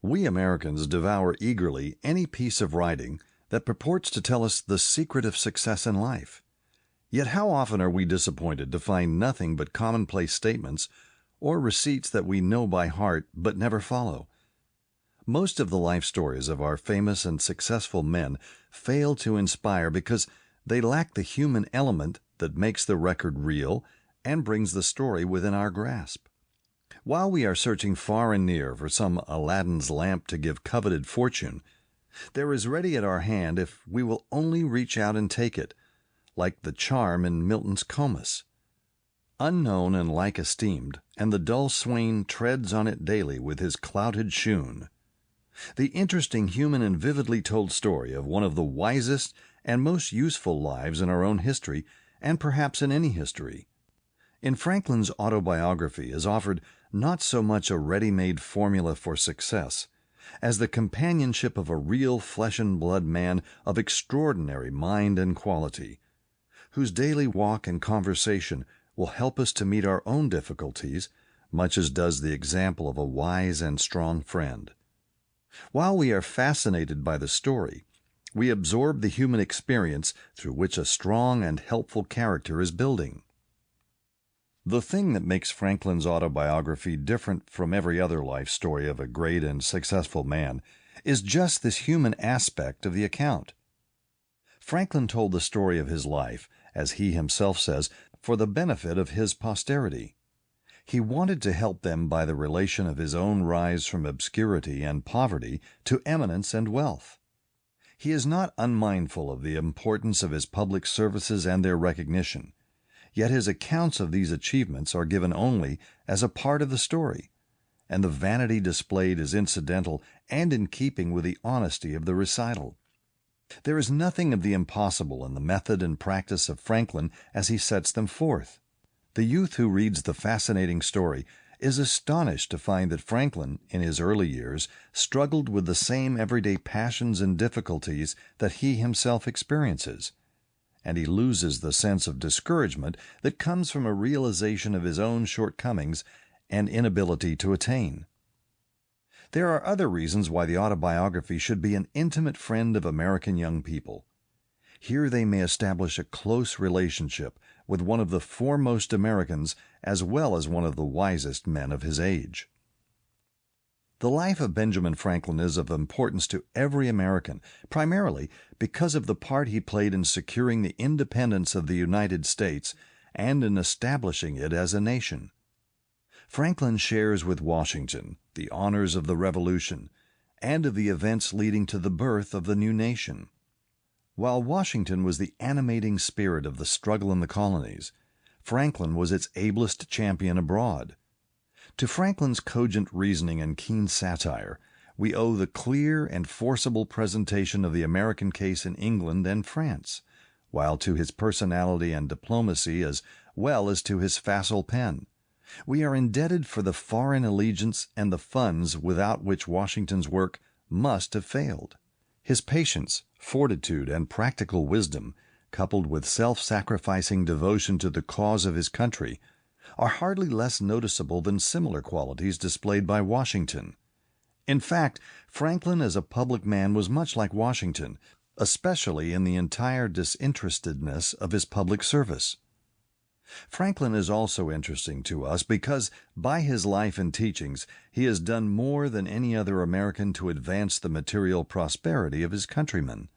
We Americans devour eagerly any piece of writing that purports to tell us the secret of success in life. Yet how often are we disappointed to find nothing but commonplace statements or receipts that we know by heart but never follow? Most of the life stories of our famous and successful men fail to inspire because they lack the human element that makes the record real and brings the story within our grasp. While we are searching far and near for some Aladdin's lamp to give coveted fortune, there is ready at our hand if we will only reach out and take it, like the charm in Milton's Comus. Unknown and like esteemed, and the dull swain treads on it daily with his clouted shoon. The interesting human and vividly told story of one of the wisest and most useful lives in our own history, and perhaps in any history. In Franklin's autobiography is offered not so much a ready-made formula for success as the companionship of a real flesh-and-blood man of extraordinary mind and quality, whose daily walk and conversation will help us to meet our own difficulties, much as does the example of a wise and strong friend. While we are fascinated by the story, we absorb the human experience through which a strong and helpful character is building. The thing that makes Franklin's autobiography different from every other life story of a great and successful man is just this human aspect of the account. Franklin told the story of his life, as he himself says, for the benefit of his posterity. He wanted to help them by the relation of his own rise from obscurity and poverty to eminence and wealth. He is not unmindful of the importance of his public services and their recognition, yet his accounts of these achievements are given only as a part of the story, and the vanity displayed is incidental and in keeping with the honesty of the recital. There is nothing of the impossible in the method and practice of Franklin as he sets them forth. The youth who reads the fascinating story is astonished to find that Franklin, in his early years, struggled with the same everyday passions and difficulties that he himself experiences, and he loses the sense of discouragement that comes from a realization of his own shortcomings and inability to attain. There are other reasons why the autobiography should be an intimate friend of American young people. Here they may establish a close relationship with one of the foremost Americans as well as one of the wisest men of his age. The life of Benjamin Franklin is of importance to every American, primarily because of the part he played in securing the independence of the United States and in establishing it as a nation. Franklin shares with Washington the honors of the Revolution and of the events leading to the birth of the new nation. While Washington was the animating spirit of the struggle in the colonies, Franklin was its ablest champion abroad. To Franklin's cogent reasoning and keen satire, we owe the clear and forcible presentation of the American case in England and France, while to his personality and diplomacy as well as to his facile pen, we are indebted for the foreign allegiance and the funds without which Washington's work must have failed. His patience, fortitude, and practical wisdom, coupled with self-sacrificing devotion to the cause of his country, are hardly less noticeable than similar qualities displayed by Washington. In fact, Franklin as a public man was much like Washington, especially in the entire disinterestedness of his public service. Franklin is also interesting to us because, by his life and teachings, he has done more than any other American to advance the material prosperity of his countrymen.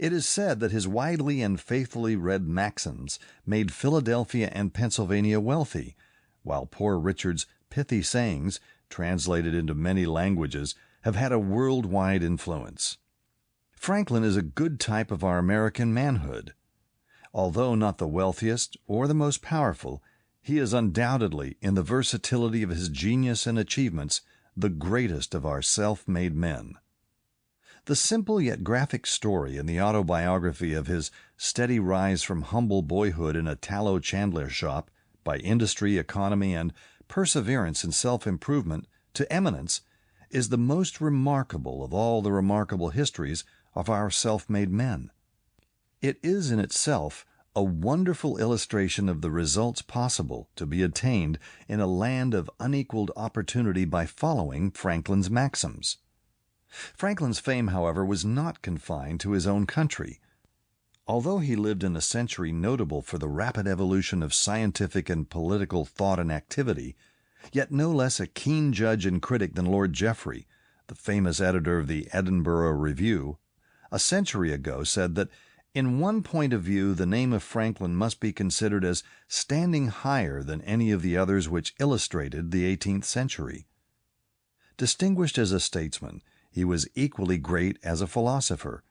It is said that his widely and faithfully read maxims made Philadelphia and Pennsylvania wealthy, while Poor Richard's pithy sayings, translated into many languages, have had a worldwide influence. Franklin is a good type of our American manhood. Although not the wealthiest or the most powerful, he is undoubtedly, in the versatility of his genius and achievements, the greatest of our self-made men. The simple yet graphic story in the autobiography of his steady rise from humble boyhood in a tallow chandler shop, by industry, economy, and perseverance in self-improvement to eminence, is the most remarkable of all the remarkable histories of our self-made men. It is in itself a wonderful illustration of the results possible to be attained in a land of unequaled opportunity by following Franklin's maxims. Franklin's fame, however, was not confined to his own country. Although he lived in a century notable for the rapid evolution of scientific and political thought and activity, yet no less a keen judge and critic than Lord Jeffrey, the famous editor of the Edinburgh Review, a century ago said that in one point of view the name of Franklin must be considered as standing higher than any of the others which illustrated the 18th century. Distinguished as a statesman, he was equally great as a philosopher,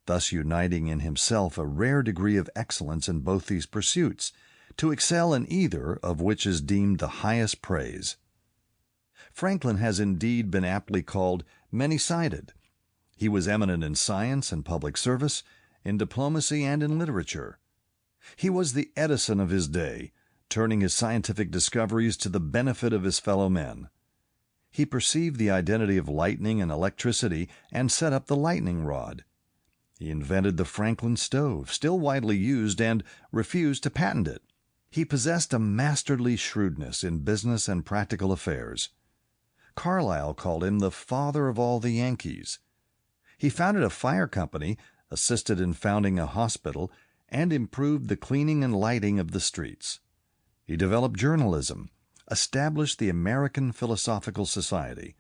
thus uniting in himself a rare degree of excellence in both these pursuits, to excel in either of which is deemed the highest praise. Franklin has indeed been aptly called many-sided. He was eminent in science and public service, in diplomacy and in literature. He was the Edison of his day, turning his scientific discoveries to the benefit of his fellow men. He perceived the identity of lightning and electricity and set up the lightning rod. He invented the Franklin stove, still widely used, and refused to patent it. He possessed a masterly shrewdness in business and practical affairs. Carlyle called him the father of all the Yankees. He founded a fire company, assisted in founding a hospital, and improved the cleaning and lighting of the streets. He developed journalism, established the American Philosophical Society,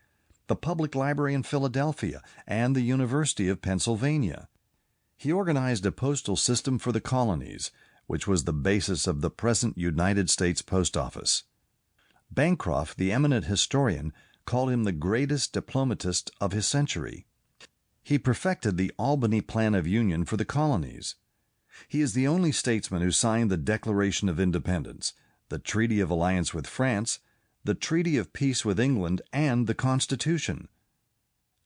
the Public Library in Philadelphia, and the University of Pennsylvania. He organized a postal system for the colonies, which was the basis of the present United States Post Office. Bancroft, the eminent historian, called him the greatest diplomatist of his century. He perfected the Albany Plan of Union for the colonies. He is the only statesman who signed the Declaration of Independence, the Treaty of Alliance with France, the Treaty of Peace with England, and the Constitution.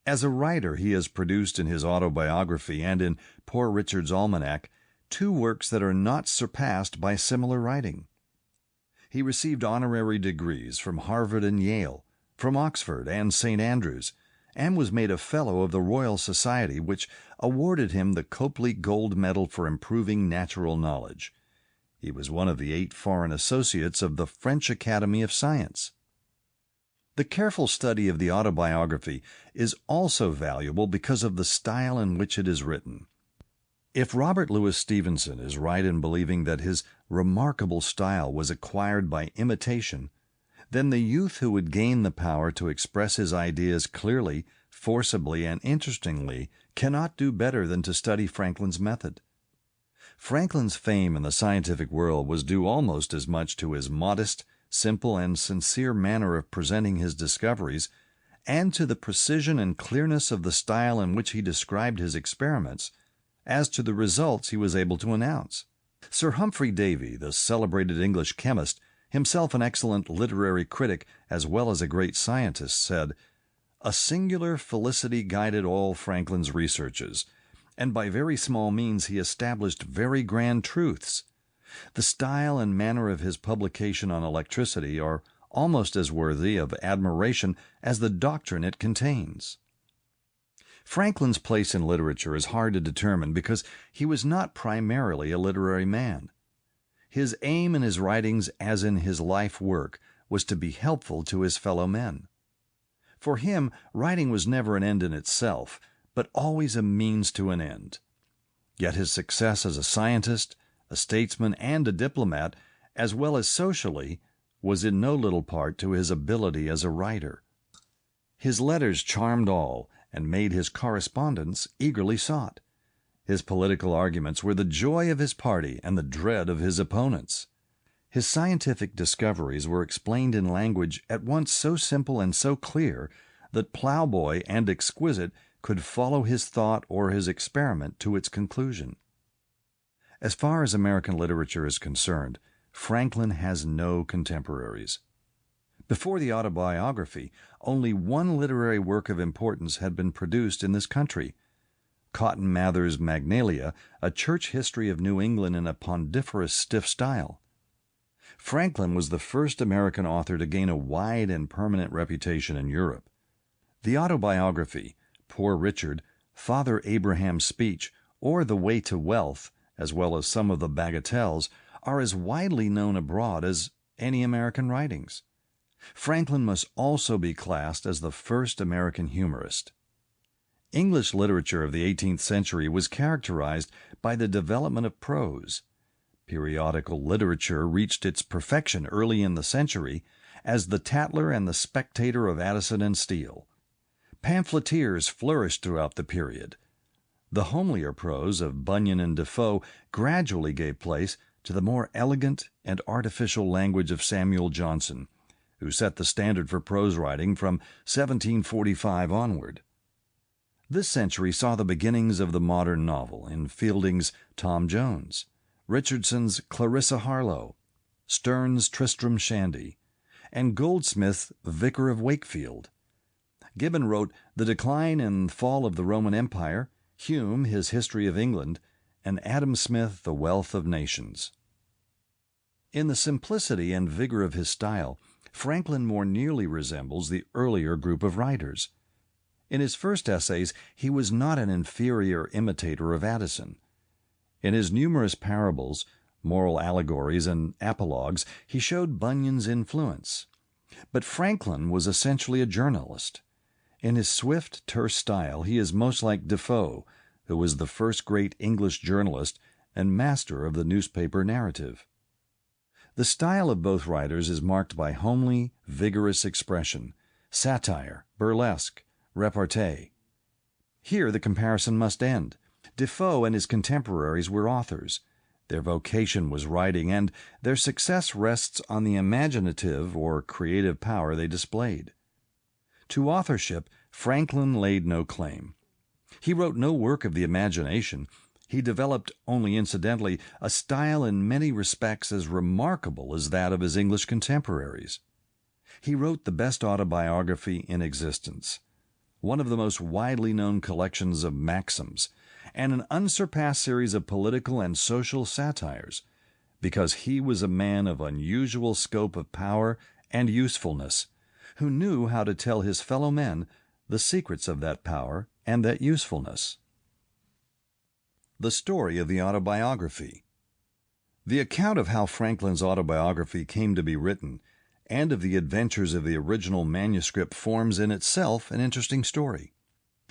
As a writer, he has produced in his autobiography and in Poor Richard's Almanac 2 works that are not surpassed by similar writing. He received honorary degrees from Harvard and Yale, from Oxford and St. Andrews, and was made a Fellow of the Royal Society, which awarded him the Copley Gold Medal for improving natural knowledge. He was one of the 8 foreign associates of the French Academy of Science. The careful study of the autobiography is also valuable because of the style in which it is written. If Robert Louis Stevenson is right in believing that his remarkable style was acquired by imitation, then the youth who would gain the power to express his ideas clearly, forcibly, and interestingly cannot do better than to study Franklin's method. Franklin's fame in the scientific world was due almost as much to his modest, simple, and sincere manner of presenting his discoveries, and to the precision and clearness of the style in which he described his experiments, as to the results he was able to announce. Sir Humphrey Davy, the celebrated English chemist, himself an excellent literary critic as well as a great scientist, said, "A singular felicity guided all Franklin's researches, and by very small means he established very grand truths. The style and manner of his publication on electricity are almost as worthy of admiration as the doctrine it contains." Franklin's place in literature is hard to determine because he was not primarily a literary man. His aim in his writings, as in his life work, was to be helpful to his fellow men. For him, writing was never an end in itself, but always a means to an end. Yet his success as a scientist, a statesman, and a diplomat, as well as socially, was in no little part to his ability as a writer. His letters charmed all and made his correspondence eagerly sought. His political arguments were the joy of his party and the dread of his opponents. His scientific discoveries were explained in language at once so simple and so clear that plowboy and exquisite could follow his thought or his experiment to its conclusion. As far as American literature is concerned, Franklin has no contemporaries. Before the autobiography, only 1 literary work of importance had been produced in this country: Cotton Mather's Magnalia, a church history of New England in a pondiferous stiff style. Franklin was the first American author to gain a wide and permanent reputation in Europe. The autobiography, Poor Richard, Father Abraham's Speech, or The Way to Wealth, as well as some of the bagatelles, are as widely known abroad as any American writings. Franklin must also be classed as the first American humorist. English literature of the 18th century was characterized by the development of prose. Periodical literature reached its perfection early in the century as the Tatler and the Spectator of Addison and Steele. Pamphleteers flourished throughout the period. The homelier prose of Bunyan and Defoe gradually gave place to the more elegant and artificial language of Samuel Johnson, who set the standard for prose writing from 1745 onward. This century saw the beginnings of the modern novel in Fielding's Tom Jones, Richardson's Clarissa Harlowe, Sterne's Tristram Shandy, and Goldsmith's Vicar of Wakefield. Gibbon wrote The Decline and Fall of the Roman Empire, Hume his History of England, and Adam Smith The Wealth of Nations. In the simplicity and vigor of his style, Franklin more nearly resembles the earlier group of writers. In his first essays, he was not an inferior imitator of Addison. In his numerous parables, moral allegories, and apologues, he showed Bunyan's influence. But Franklin was essentially a journalist. In his swift, terse style, he is most like Defoe, who was the first great English journalist and master of the newspaper narrative. The style of both writers is marked by homely, vigorous expression, satire, burlesque, repartee. Here the comparison must end. Defoe and his contemporaries were authors. Their vocation was writing, and their success rests on the imaginative or creative power they displayed. To authorship, Franklin laid no claim. He wrote no work of the imagination. He developed, only incidentally, a style in many respects as remarkable as that of his English contemporaries. He wrote the best autobiography in existence, one of the most widely known collections of maxims, and an unsurpassed series of political and social satires, because he was a man of unusual scope of power and usefulness, who knew how to tell his fellow men the secrets of that power and that usefulness. The story of the autobiography. The account of how Franklin's autobiography came to be written and of the adventures of the original manuscript forms in itself an interesting story.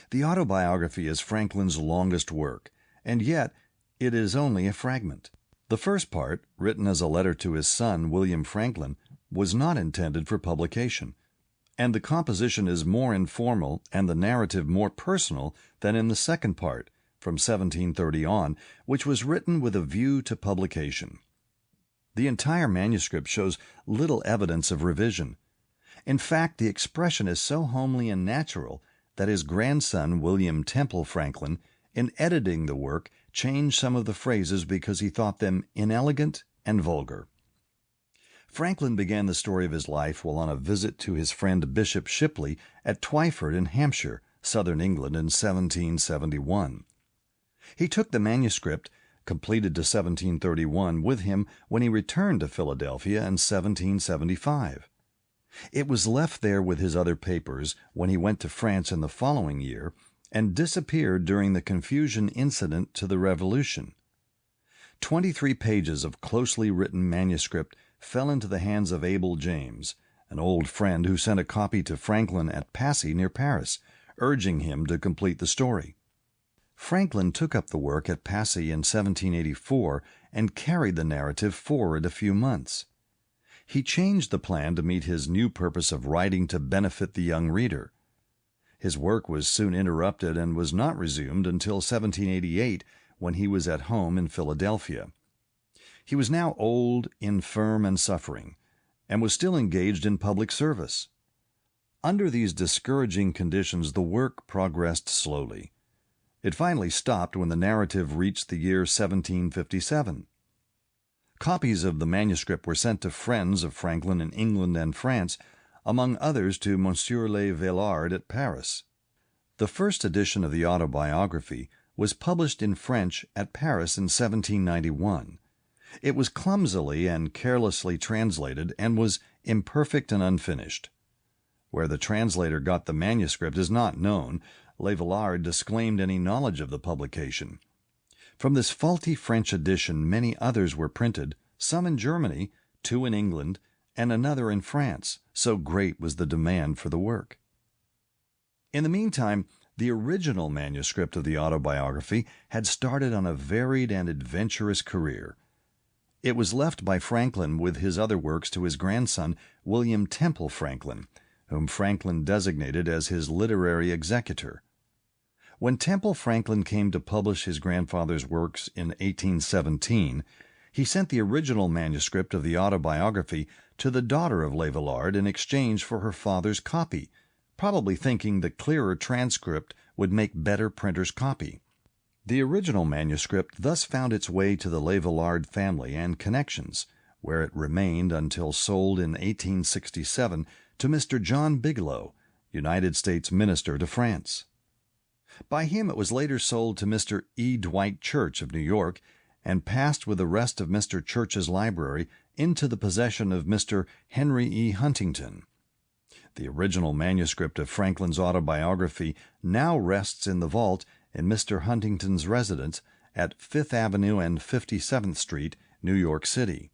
The autobiography is Franklin's longest work, and yet it is only a fragment. The first part, written as a letter to his son, William Franklin, was not intended for publication, and the composition is more informal and the narrative more personal than in the second part, from 1730 on, which was written with a view to publication. The entire manuscript shows little evidence of revision. In fact, the expression is so homely and natural that his grandson, William Temple Franklin, in editing the work, changed some of the phrases because he thought them inelegant and vulgar. Franklin began the story of his life while on a visit to his friend Bishop Shipley at Twyford in Hampshire, southern England, in 1771. He took the manuscript, completed to 1731, with him when he returned to Philadelphia in 1775. It was left there with his other papers when he went to France in the following year and disappeared during the confusion incident to the Revolution. 23 pages of closely written manuscript fell into the hands of Abel James, an old friend who sent a copy to Franklin at Passy near Paris, urging him to complete the story. Franklin took up the work at Passy in 1784 and carried the narrative forward a few months. He changed the plan to meet his new purpose of writing to benefit the young reader. His work was soon interrupted and was not resumed until 1788, when he was at home in Philadelphia. He was now old, infirm, and suffering, and was still engaged in public service. Under these discouraging conditions, the work progressed slowly. It finally stopped when the narrative reached the year 1757. Copies of the manuscript were sent to friends of Franklin in England and France, among others to Monsieur Le Villard at Paris. The first edition of the autobiography was published in French at Paris in 1791. It was clumsily and carelessly translated and was imperfect and unfinished. Where the translator got the manuscript is not known. Le Villard disclaimed any knowledge of the publication. From this faulty French edition, many others were printed, some in Germany, 2 in England, and another in France, so great was the demand for the work. In the meantime, the original manuscript of the autobiography had started on a varied and adventurous career. It was left by Franklin with his other works to his grandson, William Temple Franklin, whom Franklin designated as his literary executor. When Temple Franklin came to publish his grandfather's works in 1817, he sent the original manuscript of the autobiography to the daughter of Le Villard in exchange for her father's copy, probably thinking the clearer transcript would make better printer's copy. The original manuscript thus found its way to the Le Villard family and connections, where it remained until sold in 1867 to Mr. John Bigelow, United States Minister to France. By him it was later sold to Mr. E. Dwight Church of New York and passed with the rest of Mr. Church's library into the possession of Mr. Henry E. Huntington. The original manuscript of Franklin's autobiography now rests in the vault in Mr. Huntington's residence at 5th Avenue and 57th Street, New York City.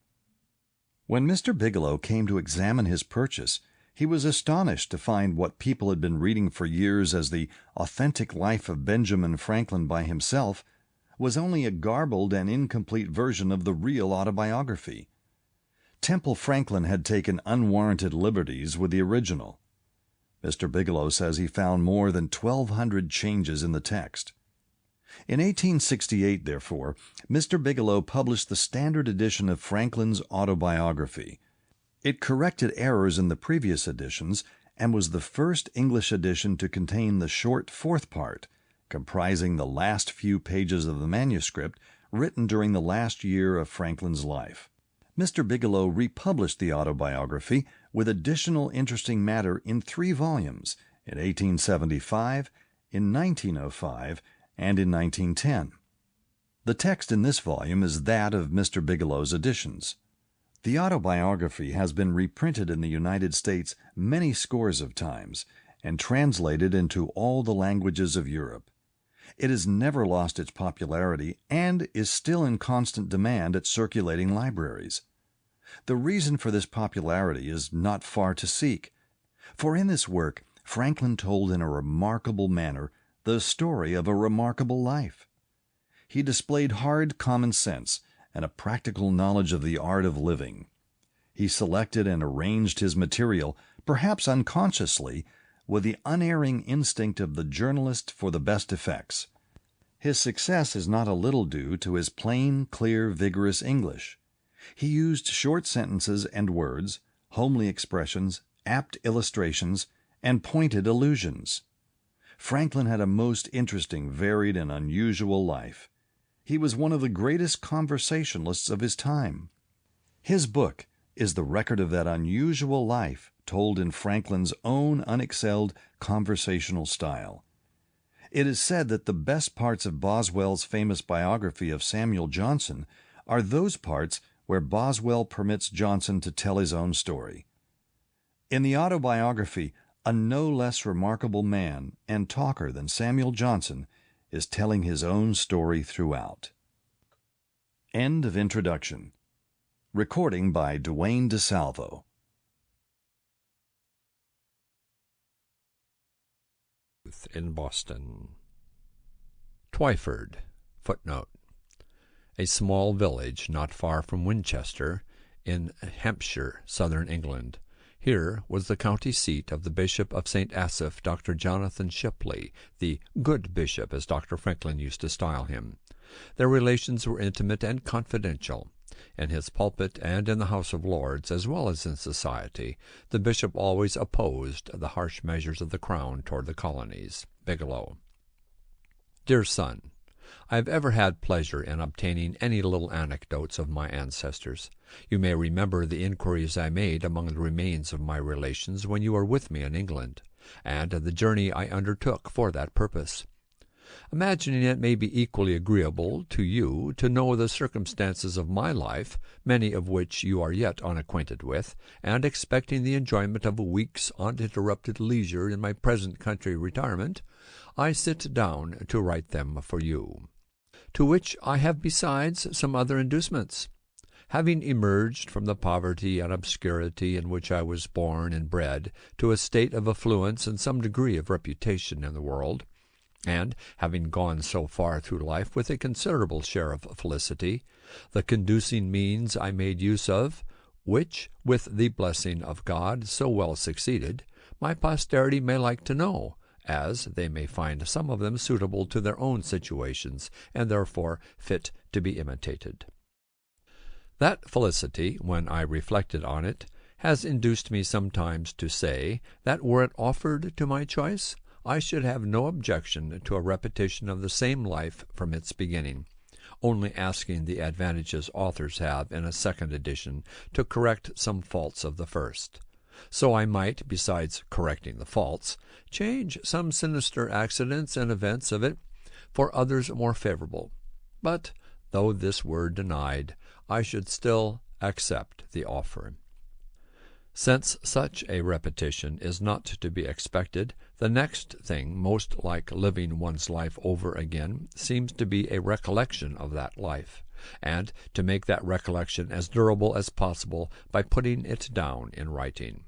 When Mr. Bigelow came to examine his purchase, he was astonished to find what people had been reading for years as the authentic life of Benjamin Franklin by himself was only a garbled and incomplete version of the real autobiography. Temple Franklin had taken unwarranted liberties with the original. Mr. Bigelow says he found more than 1,200 changes in the text. In 1868, therefore, Mr. Bigelow published the standard edition of Franklin's autobiography. It corrected errors in the previous editions and was the first English edition to contain the short fourth part, comprising the last few pages of the manuscript written during the last year of Franklin's life. Mr. Bigelow republished the autobiography with additional interesting matter in 3 volumes in 1875, in 1905, and in 1910. The text in this volume is that of Mr. Bigelow's editions. The autobiography has been reprinted in the United States many scores of times and translated into all the languages of Europe. It has never lost its popularity and is still in constant demand at circulating libraries. The reason for this popularity is not far to seek, for in this work Franklin told in a remarkable manner the story of a remarkable life. He displayed hard common sense and a practical knowledge of the art of living. He selected and arranged his material, perhaps unconsciously, with the unerring instinct of the journalist for the best effects. His success is not a little due to his plain, clear, vigorous English. He used short sentences and words, homely expressions, apt illustrations, and pointed allusions. Franklin had a most interesting, varied, and unusual life. He was one of the greatest conversationalists of his time. His book is the record of that unusual life told in Franklin's own unexcelled conversational style. It is said that the best parts of Boswell's famous biography of Samuel Johnson are those parts where Boswell permits Johnson to tell his own story. In the autobiography, a no less remarkable man and talker than Samuel Johnson is telling his own story throughout. End of introduction. Recording by Duane DeSalvo. In Boston. Twyford, footnote. A small village not far from Winchester, in Hampshire, southern England. Here was the county seat of the Bishop of St. Asaph, Dr. Jonathan Shipley, the good bishop, as Dr. Franklin used to style him. Their relations were intimate and confidential. In his pulpit and in the House of Lords, as well as in society, the bishop always opposed the harsh measures of the crown toward the colonies. Bigelow. Dear son, I have ever had pleasure in obtaining any little anecdotes of my ancestors. You may remember the inquiries I made among the remains of my relations when you were with me in England, and the journey I undertook for that purpose. Imagining it may be equally agreeable to you to know the circumstances of my life, many of which you are yet unacquainted with, and expecting the enjoyment of a week's uninterrupted leisure in my present country retirement, I sit down to write them for you. to which I have besides some other inducements. Having emerged from the poverty and obscurity in which I was born and bred to a state of affluence and some degree of reputation in the world, and having gone so far through life with a considerable share of felicity, the conducing means I made use of, which, with the blessing of God, so well succeeded, my posterity may like to know, as they may find some of them suitable to their own situations, and therefore fit to be imitated. That felicity, when I reflected on it, has induced me sometimes to say that were it offered to my choice, I should have no objection to a repetition of the same life from its beginning, only asking the advantages authors have in a second edition to correct some faults of the first. So I might, besides correcting the faults, change some sinister accidents and events of it for others more favorable. But, though this were denied, I should still accept the offer. Since such a repetition is not to be expected, the next thing most like living one's life over again seems to be a recollection of that life, and to make that recollection as durable as possible by putting it down in writing.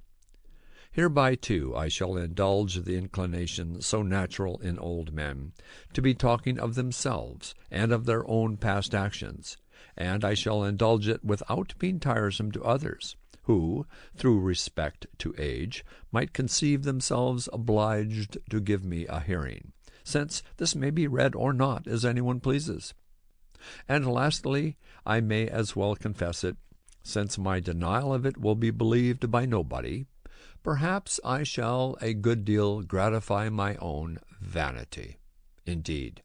Hereby, too, I shall indulge the inclination so natural in old men to be talking of themselves and of their own past actions, and I shall indulge it without being tiresome to others, who, through respect to age, might conceive themselves obliged to give me a hearing, since this may be read or not as anyone pleases. And lastly, I may as well confess it, since my denial of it will be believed by nobody, perhaps I shall a good deal gratify my own vanity. Indeed,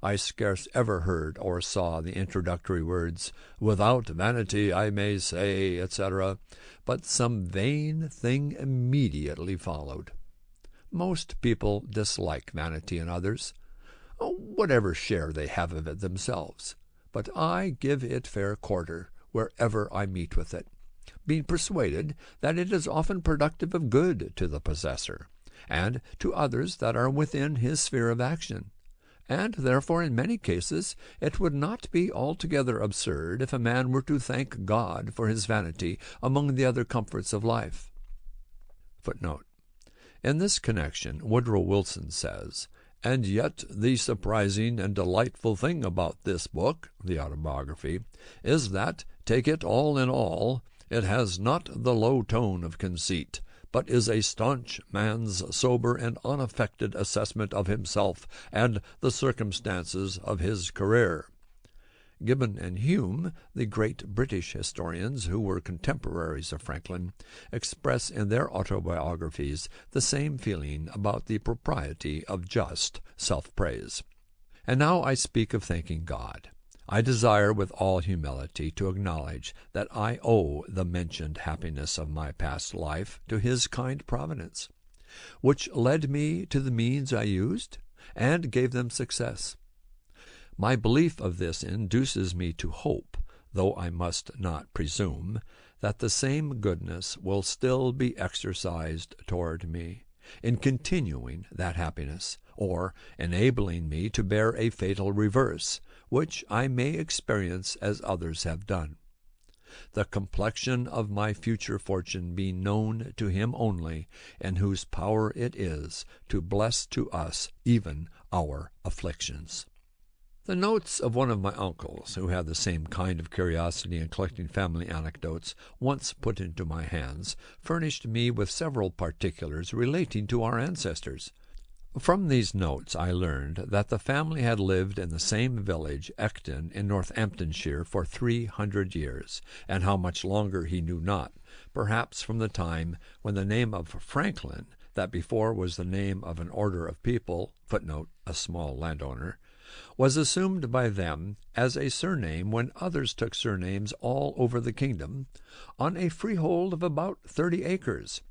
I scarce ever heard or saw the introductory words, "Without vanity I may say," etc., but some vain thing immediately followed. Most people dislike vanity in others, whatever share they have of it themselves, but I give it fair quarter wherever I meet with it, being persuaded that it is often productive of good to the possessor, and to others that are within his sphere of action, and therefore in many cases it would not be altogether absurd if a man were to thank God for his vanity among the other comforts of life. Footnote. In this connection, Woodrow Wilson says, "And yet the surprising and delightful thing about this book, the Autobiography, is that, take it all in all, it has not the low tone of conceit, but is a staunch man's sober and unaffected assessment of himself and the circumstances of his career." Gibbon and Hume, the great British historians who were contemporaries of Franklin, express in their autobiographies the same feeling about the propriety of just self-praise. And now I speak of thanking God. I desire with all humility to acknowledge that I owe the mentioned happiness of my past life to His kind providence, which led me to the means I used and gave them success. My belief of this induces me to hope, though I must not presume, that the same goodness will still be exercised toward me, in continuing that happiness, or enabling me to bear a fatal reverse, which I may experience as others have done. The complexion of my future fortune being known to Him only, in whose power it is to bless to us even our afflictions. The notes of one of my uncles, who had the same kind of curiosity in collecting family anecdotes, once put into my hands, furnished me with several particulars relating to our ancestors. From these notes I learned that the family had lived in the same village, Ecton, in Northamptonshire, for 300 years, and how much longer he knew not, perhaps from the time when the name of Franklin, that before was the name of an order of people, footnote, a small landowner, was assumed by them as a surname when others took surnames all over the kingdom, on a freehold of about 30 acres,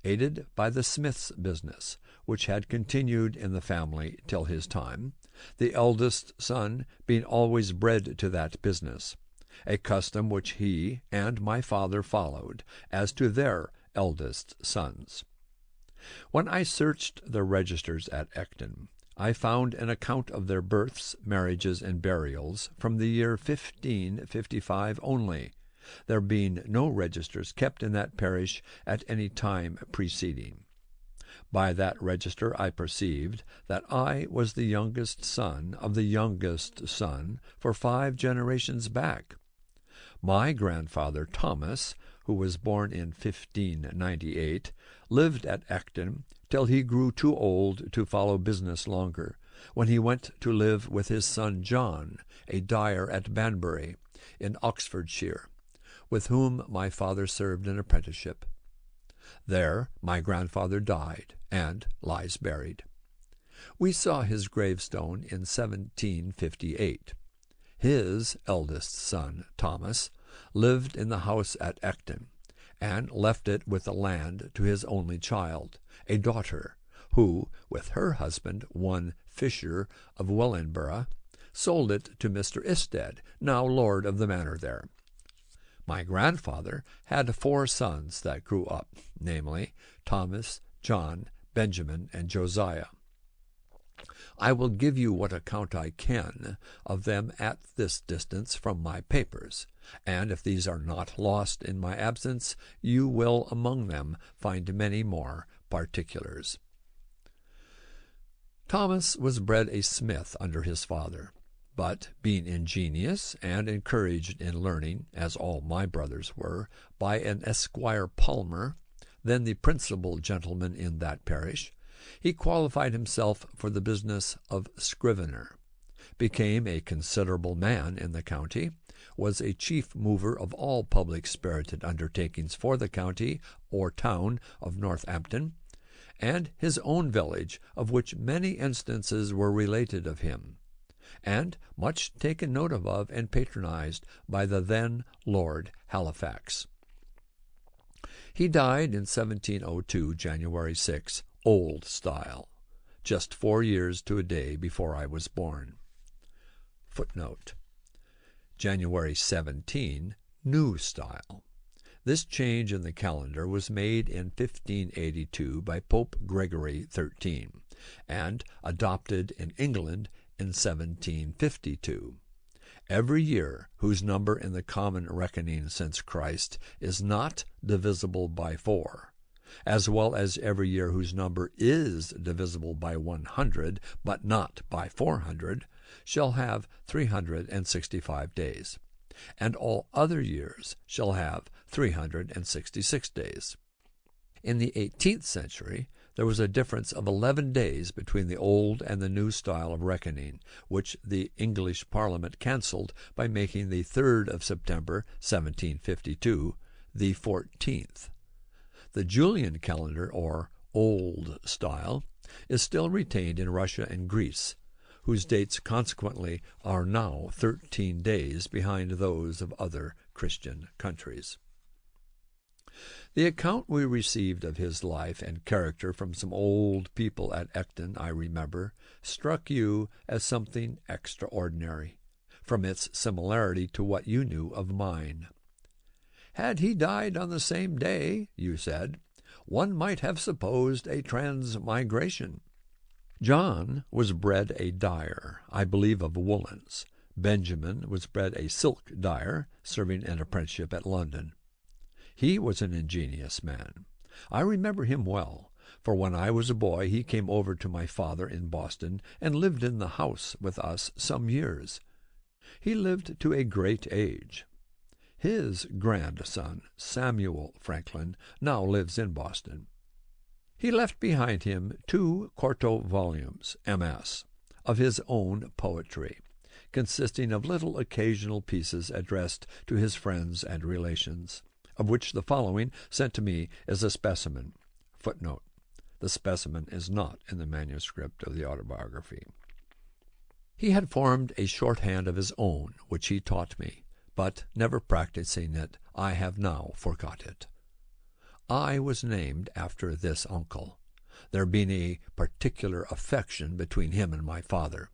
aided by the smith's business, which had continued in the family till his time, the eldest son being always bred to that business, a custom which he and my father followed as to their eldest sons. When I searched the registers at Ecton, I found an account of their births, marriages, and burials from the year 1555 only, there being no registers kept in that parish at any time preceding. By that register I perceived that I was the youngest son of the youngest son for 5 generations back. My grandfather Thomas, who was born in 1598, lived at Acton till he grew too old to follow business longer, when he went to live with his son John, a dyer at Banbury, in Oxfordshire, with whom my father served an apprenticeship. There my grandfather died, and lies buried. We saw his gravestone in 1758. His eldest son, Thomas, lived in the house at Acton, and left it with the land to his only child, a daughter, who, with her husband, one Fisher of Wellingborough, sold it to Mr. Isted, now lord of the manor there. My grandfather had 4 sons that grew up, namely, Thomas, John, Benjamin, and Josiah. I will give you what account I can of them at this distance from my papers, and if these are not lost in my absence, you will among them find many more particulars. Thomas was bred a smith under his father, but being ingenious and encouraged in learning, as all my brothers were, by an Esquire Palmer, then the principal gentleman in that parish, he qualified himself for the business of scrivener, became a considerable man in the county, was a chief mover of all public spirited undertakings for the county or town of Northampton, and his own village, of which many instances were related of him, and much taken note of and patronized by the then Lord Halifax. He died in 1702, January 6, Old Style, just 4 years to a day before I was born. Footnote: January 17, New Style. This change in the calendar was made in 1582 by Pope Gregory XIII, and adopted in England in 1752. Every year whose number in the common reckoning since Christ is not divisible by 4, as well as every year whose number is divisible by 100, but not by 400, shall have 365 days, and all other years shall have 366 days. In the 18th century, there was a difference of 11 days between the old and the new style of reckoning, which the English Parliament cancelled by making the 3rd of September, 1752, the 14th. The Julian calendar, or Old Style, is still retained in Russia and Greece, whose dates consequently are now 13 days behind those of other Christian countries. The account we received of his life and character from some old people at Acton, I remember, struck you as something extraordinary, from its similarity to what you knew of mine. Had he died on the same day, you said, one might have supposed a transmigration. John was bred a dyer, I believe of woolens. Benjamin was bred a silk dyer, serving an apprenticeship at London. He was an ingenious man. I remember him well, for when I was a boy he came over to my father in Boston and lived in the house with us some years. He lived to a great age. His grandson, Samuel Franklin, now lives in Boston. He left behind him 2 quarto volumes, MS, of his own poetry, consisting of little occasional pieces addressed to his friends and relations, of which the following, sent to me, is a specimen. Footnote: the specimen is not in the manuscript of the autobiography. He had formed a shorthand of his own, which he taught me, but never practicing it, I have now forgot it. I was named after this uncle, there being a particular affection between him and my father.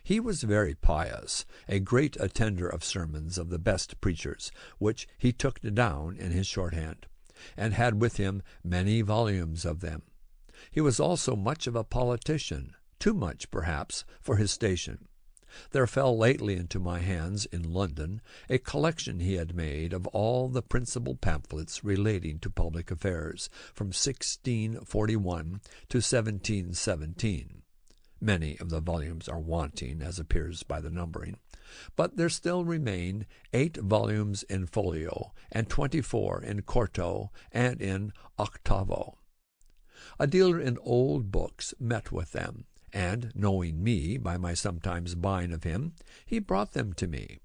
He was very pious, a great attender of sermons of the best preachers, which he took down in his shorthand, and had with him many volumes of them. He was also much of a politician, too much, perhaps, for his station. There fell lately into my hands in London a collection he had made of all the principal pamphlets relating to public affairs from 1641 to 1717. Many of the volumes are wanting, as appears by the numbering, but there still remain 8 volumes in folio and 24 in quarto and in octavo. A dealer in old books met with them, and, knowing me by my sometimes buying of him, he brought them to me.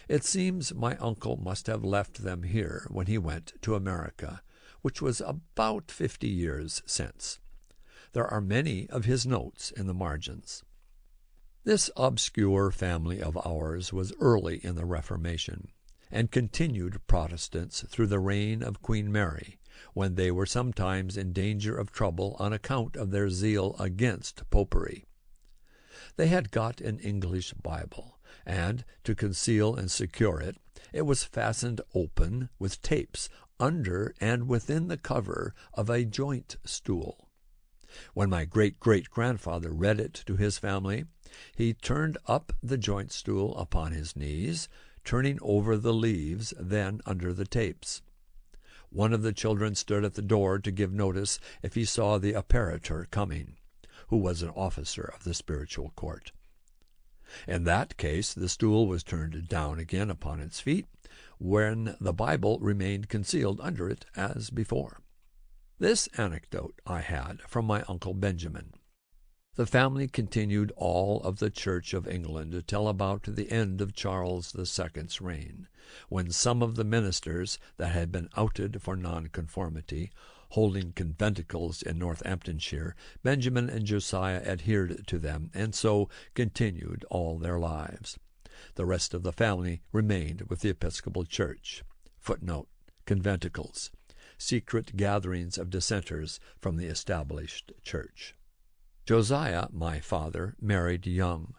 It seems my uncle must have left them here when he went to America, which was about 50 years since. There are many of his notes in the margins. This obscure family of ours was early in the Reformation, and continued Protestants through the reign of Queen Mary, when they were sometimes in danger of trouble on account of their zeal against popery. They had got an English Bible, and to conceal and secure it, it was fastened open with tapes under and within the cover of a joint stool. When my great-great-grandfather read it to his family, he turned up the joint stool upon his knees, turning over the leaves then under the tapes. One of the children stood at the door to give notice if he saw the apparitor coming, who was an officer of the spiritual court. In that case the stool was turned down again upon its feet, when the Bible remained concealed under it as before. This anecdote I had from my Uncle Benjamin. The family continued all of the Church of England till about the end of Charles II's reign, when some of the ministers that had been outed for nonconformity, holding conventicles in Northamptonshire, Benjamin and Josiah adhered to them, and so continued all their lives. The rest of the family remained with the Episcopal Church. Footnote: conventicles, secret gatherings of dissenters from the established church. Josiah, my father, married young,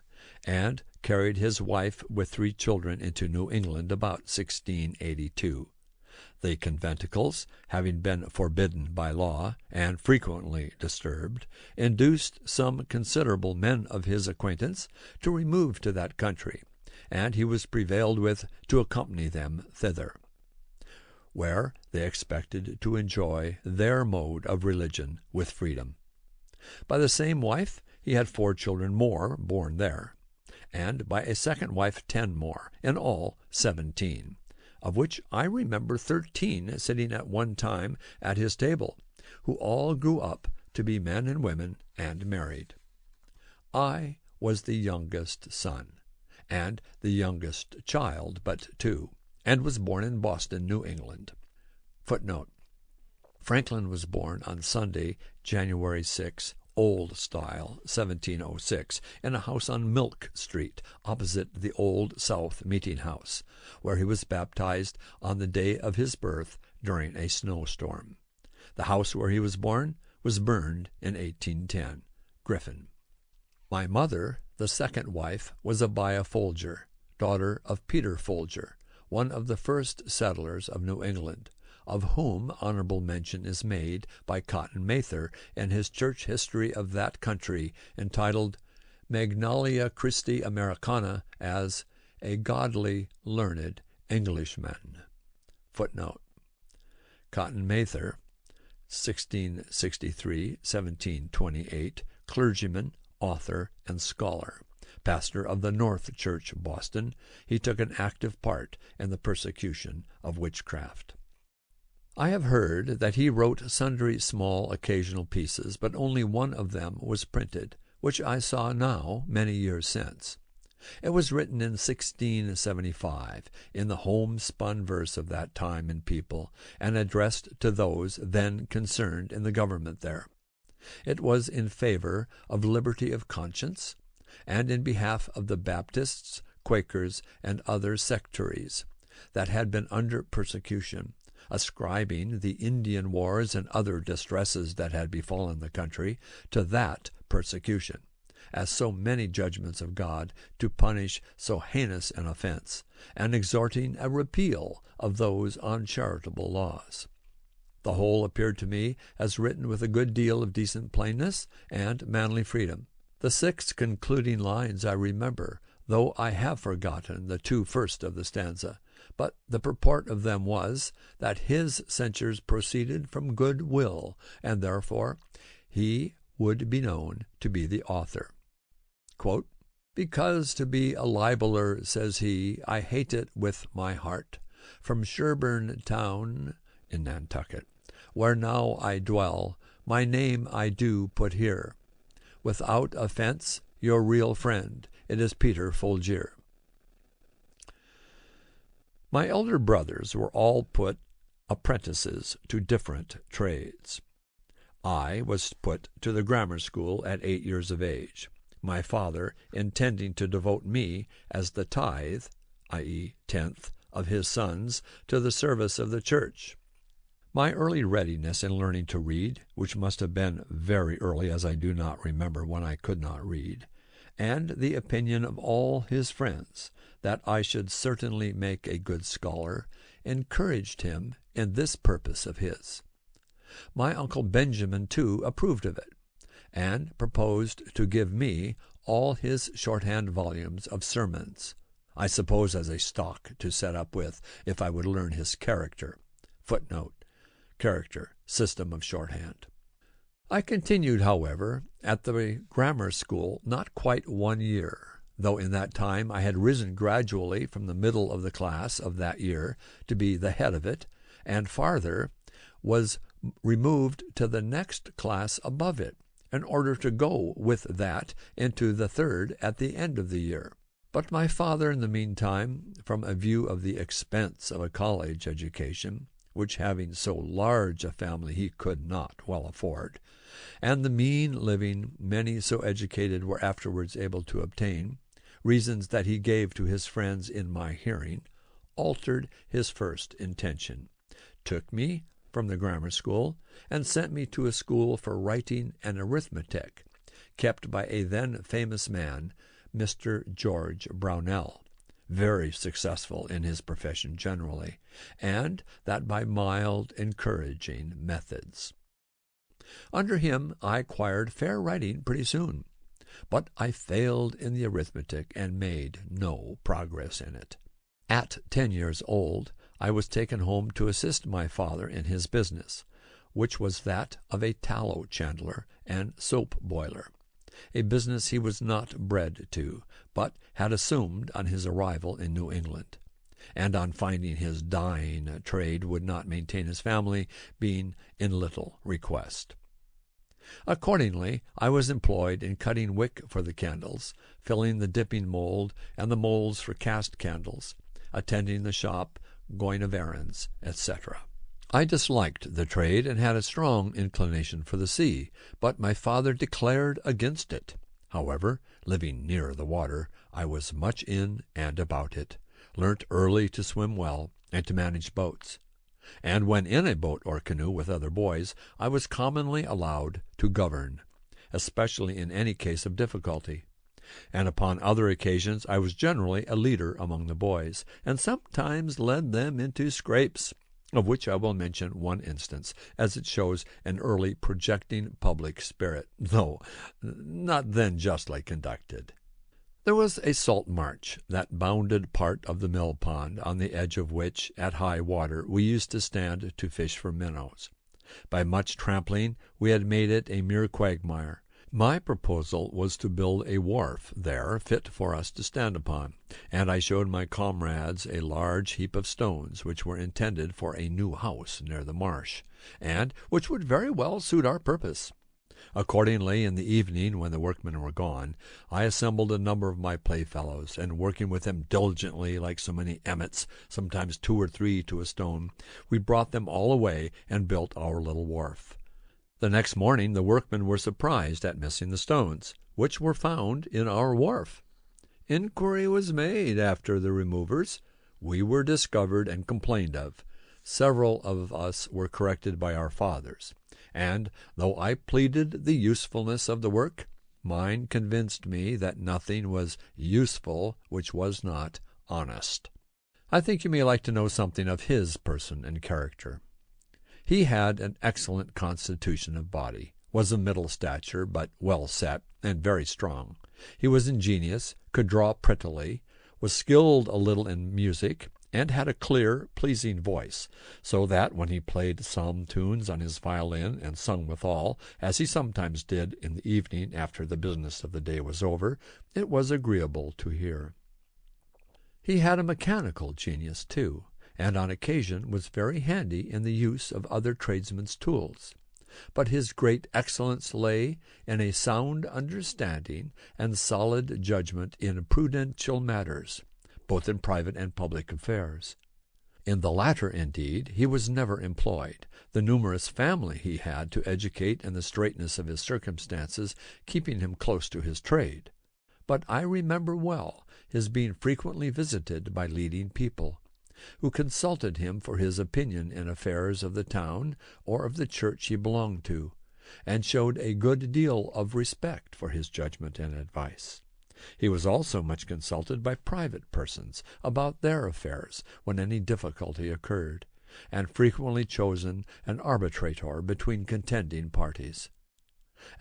and carried his wife with 3 children into New England about 1682. The conventicles, having been forbidden by law, and frequently disturbed, induced some considerable men of his acquaintance to remove to that country, and he was prevailed with to accompany them thither, where they expected to enjoy their mode of religion with freedom. By the same wife he had 4 children more born there, and by a second wife 10 more, in all 17, of which I remember 13 sitting at one time at his table, who all grew up to be men and women and married. I was the youngest son, and the youngest child but 2, and was born in Boston, New England. Footnote: Franklin was born on Sunday, January 6, Old Style, 1706, in a house on Milk Street, opposite the Old South Meeting House, where he was baptized on the day of his birth during a snowstorm. The house where he was born was burned in 1810. Griffin. My mother, the second wife, was Abiah Folger, daughter of Peter Folger, one of the first settlers of New England, of whom honorable mention is made by Cotton Mather in his church history of that country, entitled Magnalia Christi Americana, as a godly, learned Englishman. Footnote: Cotton Mather, 1663-1728, clergyman, author, and scholar. Pastor of the North Church, Boston, he took an active part in the persecution of witchcraft. I have heard that he wrote sundry small occasional pieces, but only one of them was printed, which I saw now many years since. It was written in 1675, in the homespun verse of that time and people, and addressed to those then concerned in the government there. It was in favor of liberty of conscience, and in behalf of the Baptists, Quakers, and other sectaries that had been under persecution, ascribing the Indian wars and other distresses that had befallen the country to that persecution, as so many judgments of God to punish so heinous an offense, and exhorting a repeal of those uncharitable laws. The whole appeared to me as written with a good deal of decent plainness and manly freedom, The 6 concluding lines I remember, though I have forgotten the 2 first of the stanza, but the purport of them was that his censures proceeded from good will, and therefore he would be known to be the author. Quote, "Because to be a libeller, says he, I hate it with my heart. From Sherburne town in Nantucket, where now I dwell, my name I do put here. Without offence, your real friend, it is Peter Folgier." My elder brothers were all put apprentices to different trades. I was put to the grammar school at 8 years of age, my father intending to devote me as the tithe, i.e., 10th, of his sons to the service of the church. My early readiness in learning to read, which must have been very early, as I do not remember when I could not read, and the opinion of all his friends that I should certainly make a good scholar, encouraged him in this purpose of his. My uncle Benjamin, too, approved of it, and proposed to give me all his shorthand volumes of sermons, I suppose as a stock to set up with if I would learn his character. Footnote: character, system of shorthand. I continued, however, at the grammar school not quite 1 year, though in that time I had risen gradually from the middle of the class of that year to be the head of it, and farther, was removed to the next class above it, in order to go with that into the 3rd at the end of the year. But my father, in the meantime, from a view of the expense of a college education, which having so large a family he could not well afford, and the mean living many so educated were afterwards able to obtain, reasons that he gave to his friends in my hearing, altered his first intention, took me from the grammar school, and sent me to a school for writing and arithmetic, kept by a then famous man, Mr. George Brownell, very successful in his profession generally, and that by mild, encouraging methods. Under him I acquired fair writing pretty soon, but I failed in the arithmetic and made no progress in it. At 10 years old, I was taken home to assist my father in his business, which was that of a tallow chandler and soap boiler, a business he was not bred to, but had assumed on his arrival in New England, and on finding his dying trade would not maintain his family, being in little request. Accordingly, I was employed in cutting wick for the candles, filling the dipping mold and the molds for cast candles, attending the shop, going of errands, etc. I disliked the trade and had a strong inclination for the sea, but my father declared against it. However, living near the water, I was much in and about it, learnt early to swim well and to manage boats, and when in a boat or canoe with other boys, I was commonly allowed to govern, especially in any case of difficulty. And upon other occasions I was generally a leader among the boys, and sometimes led them into scrapes, of which I will mention one instance, as it shows an early projecting public spirit, though not then justly conducted. There was a salt marsh that bounded part of the mill pond, on the edge of which, at high water, we used to stand to fish for minnows. By much trampling we had made it a mere quagmire. My proposal was to build a wharf there fit for us to stand upon, and I showed my comrades a large heap of stones which were intended for a new house near the marsh, and which would very well suit our purpose. Accordingly, in the evening, when the workmen were gone, I assembled a number of my playfellows, and working with them diligently like so many emmets, sometimes 2 or 3 to a stone, we brought them all away and built our little wharf. The next morning the workmen were surprised at missing the stones, which were found in our wharf. Inquiry was made after the removers. We were discovered and complained of. Several of us were corrected by our fathers, and though I pleaded the usefulness of the work, mine convinced me that nothing was useful which was not honest. I think you may like to know something of his person and character. He had an excellent constitution of body, was of middle stature, but well set and very strong. He was ingenious, could draw prettily, was skilled a little in music, and had a clear, pleasing voice, so that when he played psalm tunes on his violin and sung withal, as he sometimes did in the evening after the business of the day was over, it was agreeable to hear. He had a mechanical genius, too, and on occasion was very handy in the use of other tradesmen's tools. But his great excellence lay in a sound understanding and solid judgment in prudential matters, both in private and public affairs. In the latter, indeed, he was never employed, the numerous family he had to educate and the straightness of his circumstances keeping him close to his trade. But I remember well his being frequently visited by leading people, who consulted him for his opinion in affairs of the town or of the church he belonged to, and showed a good deal of respect for his judgment and advice. He was also much consulted by private persons about their affairs when any difficulty occurred, and frequently chosen an arbitrator between contending parties.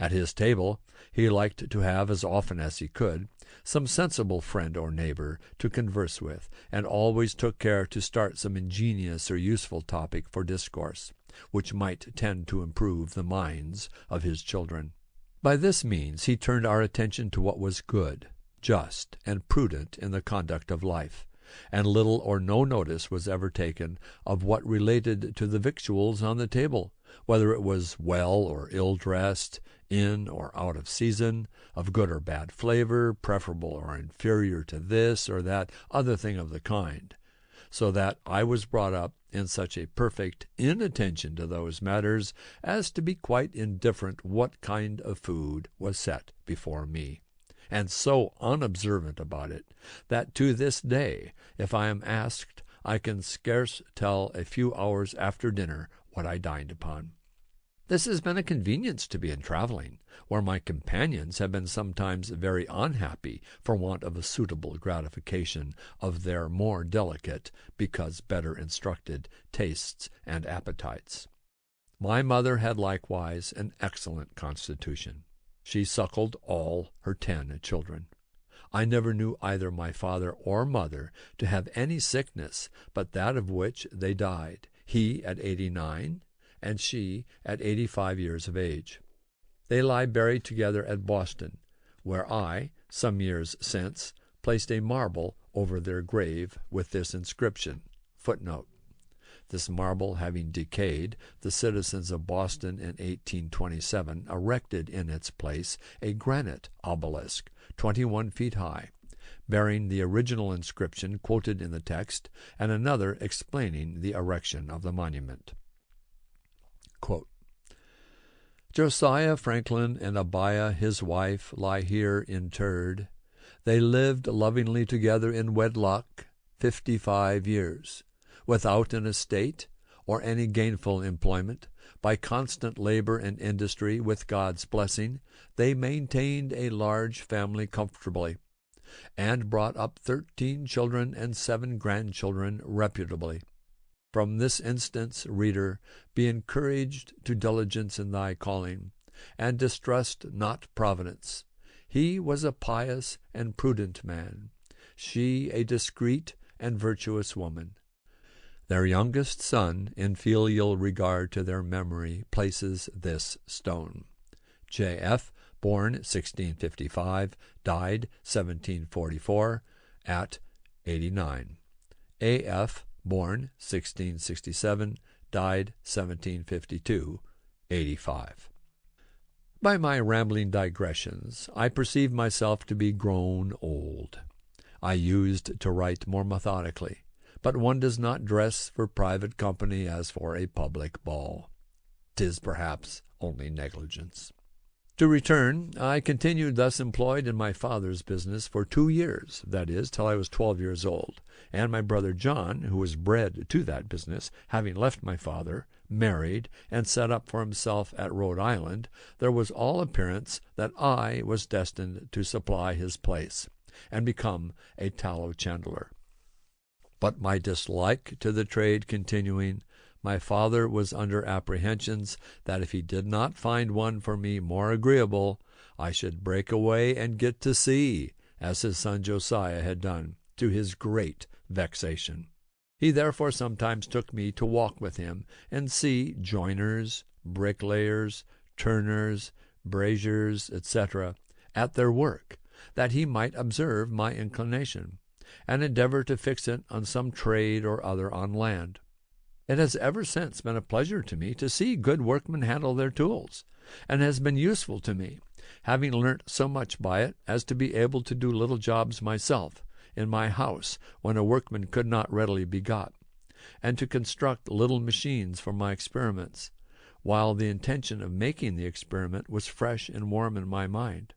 At his table he liked to have, as often as he could, some sensible friend or neighbor to converse with, and always took care to start some ingenious or useful topic for discourse, which might tend to improve the minds of his children. By this means he turned our attention to what was good, just, and prudent in the conduct of life, and little or no notice was ever taken of what related to the victuals on the table, whether it was well or ill-dressed, in or out of season, of good or bad flavor, preferable or inferior to this or that other thing of the kind, so that I was brought up in such a perfect inattention to those matters as to be quite indifferent what kind of food was set before me, and so unobservant about it that to this day, if I am asked, I can scarce tell a few hours after dinner what I dined upon. This has been a convenience to me in traveling, where my companions have been sometimes very unhappy for want of a suitable gratification of their more delicate, because better instructed, tastes and appetites. My mother had likewise an excellent constitution. She suckled all her 10 children. I never knew either my father or mother to have any sickness but that of which they died, he at 89, and she at 85 years of age. They lie buried together at Boston, where I, some years since, placed a marble over their grave with this inscription, footnote. This marble having decayed, the citizens of Boston in 1827 erected in its place a granite obelisk 21 feet high, bearing the original inscription quoted in the text and another explaining the erection of the monument. Quote, Josiah Franklin and Abiah his wife lie here interred. They lived lovingly together in wedlock 55 years, without an estate or any gainful employment. By constant labor and industry, with God's blessing, they maintained a large family comfortably, and brought up 13 children and 7 grandchildren reputably. From this instance, reader, be encouraged to diligence in thy calling, and distrust not Providence. He was a pious and prudent man, she a discreet and virtuous woman. Their youngest son, in filial regard to their memory, places this stone. J.F., born 1655, died 1744, at 89. A.F., born 1667, died 1752, 85. By my rambling digressions, I perceive myself to be grown old. I used to write more methodically, but one does not dress for private company as for a public ball. 'Tis perhaps only negligence. To return, I continued thus employed in my father's business for 2 years, that is, till I was 12 years old, and my brother John, who was bred to that business, having left my father, married, and set up for himself at Rhode Island, there was all appearance that I was destined to supply his place, and become a tallow chandler. But my dislike to the trade continuing, My father was under apprehensions that if he did not find one for me more agreeable, I should break away and get to sea, as his son Josiah had done, to his great vexation. He therefore sometimes took me to walk with him and see joiners, bricklayers, turners, braziers, etc., at their work, that he might observe my inclination, and endeavor to fix it on some trade or other on land. It has ever since been a pleasure to me to see good workmen handle their tools, and has been useful to me, having learnt so much by it as to be able to do little jobs myself in my house when a workman could not readily be got, and to construct little machines for my experiments, while the intention of making the experiment was fresh and warm in my mind.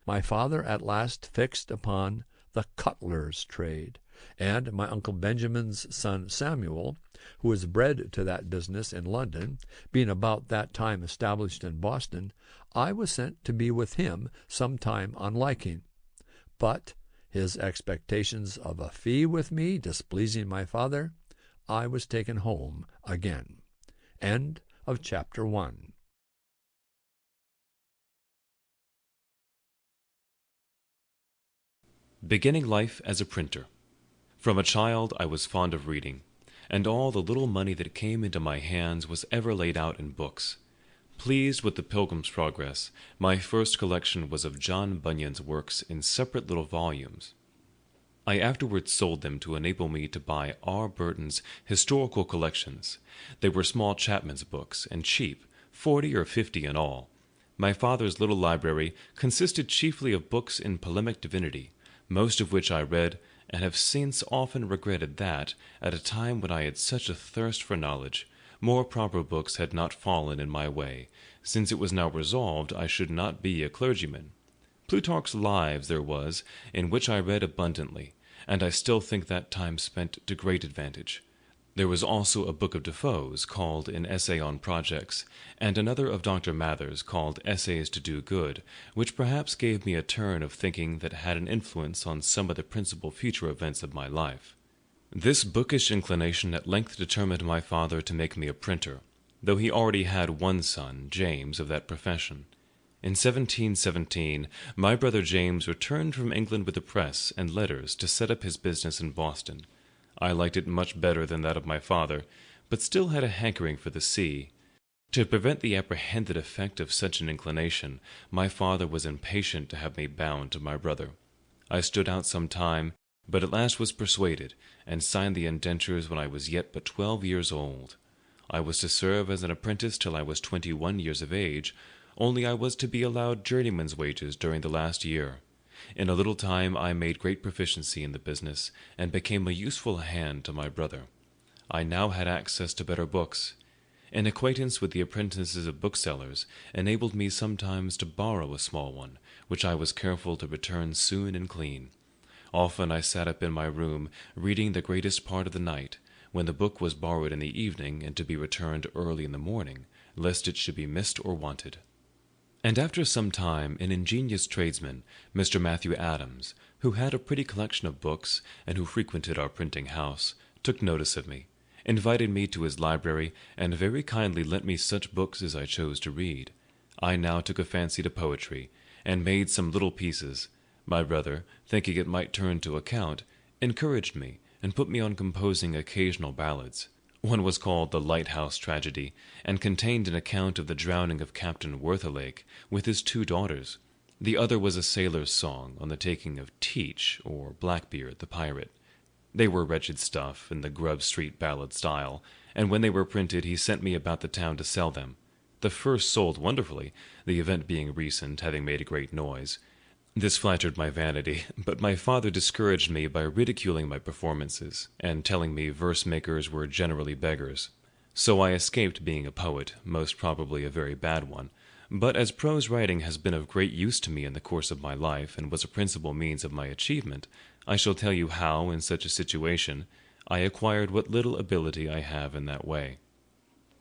My father at last fixed upon the cutler's trade, and my Uncle Benjamin's son Samuel, who was bred to that business in London, being about that time established in Boston, I was sent to be with him some time on liking. But, his expectations of a fee with me displeasing my father, I was taken home again. End of chapter 1. Beginning life as a printer. From a child I was fond of reading, and all the little money that came into my hands was ever laid out in books. Pleased with the Pilgrim's Progress, my first collection was of John Bunyan's works in separate little volumes. I afterwards sold them to enable me to buy R. Burton's historical collections. They were small chapman's books, and cheap, 40 or 50 in all. My father's little library consisted chiefly of books in polemic divinity, most of which I read, and have since often regretted that, at a time when I had such a thirst for knowledge, more proper books had not fallen in my way, since it was now resolved I should not be a clergyman. Plutarch's Lives there was, in which I read abundantly, and I still think that time spent to great advantage. There was also a book of Defoe's, called An Essay on Projects, and another of Dr. Mather's, called Essays to Do Good, which perhaps gave me a turn of thinking that had an influence on some of the principal future events of my life. This bookish inclination at length determined my father to make me a printer, though he already had one son, James, of that profession. In 1717, my brother James returned from England with the press and letters to set up his business in Boston. I liked it much better than that of my father, but still had a hankering for the sea. To prevent the apprehended effect of such an inclination, my father was impatient to have me bound to my brother. I stood out some time, but at last was persuaded, and signed the indentures when I was yet but 12 years old. I was to serve as an apprentice till I was 21 years of age, only I was to be allowed journeyman's wages during the last year. In a little time I made great proficiency in the business, and became a useful hand to my brother. I now had access to better books. An acquaintance with the apprentices of booksellers enabled me sometimes to borrow a small one, which I was careful to return soon and clean. Often I sat up in my room, reading the greatest part of the night, when the book was borrowed in the evening and to be returned early in the morning, lest it should be missed or wanted. And after some time an ingenious tradesman, Mr. Matthew Adams, who had a pretty collection of books, and who frequented our printing house, took notice of me, invited me to his library, and very kindly lent me such books as I chose to read. I now took a fancy to poetry, and made some little pieces. My brother, thinking it might turn to account, encouraged me, and put me on composing occasional ballads. One was called The Lighthouse Tragedy, and contained an account of the drowning of Captain Worthilake, with his 2 daughters. The other was a sailor's song on the taking of Teach, or Blackbeard the pirate. They were wretched stuff, in the Grub Street ballad style, and when they were printed he sent me about the town to sell them. The first sold wonderfully, the event being recent, having made a great noise. This flattered my vanity, but my father discouraged me by ridiculing my performances, and telling me verse-makers were generally beggars. So I escaped being a poet, most probably a very bad one. But as prose writing has been of great use to me in the course of my life, and was a principal means of my achievement, I shall tell you how, in such a situation, I acquired what little ability I have in that way.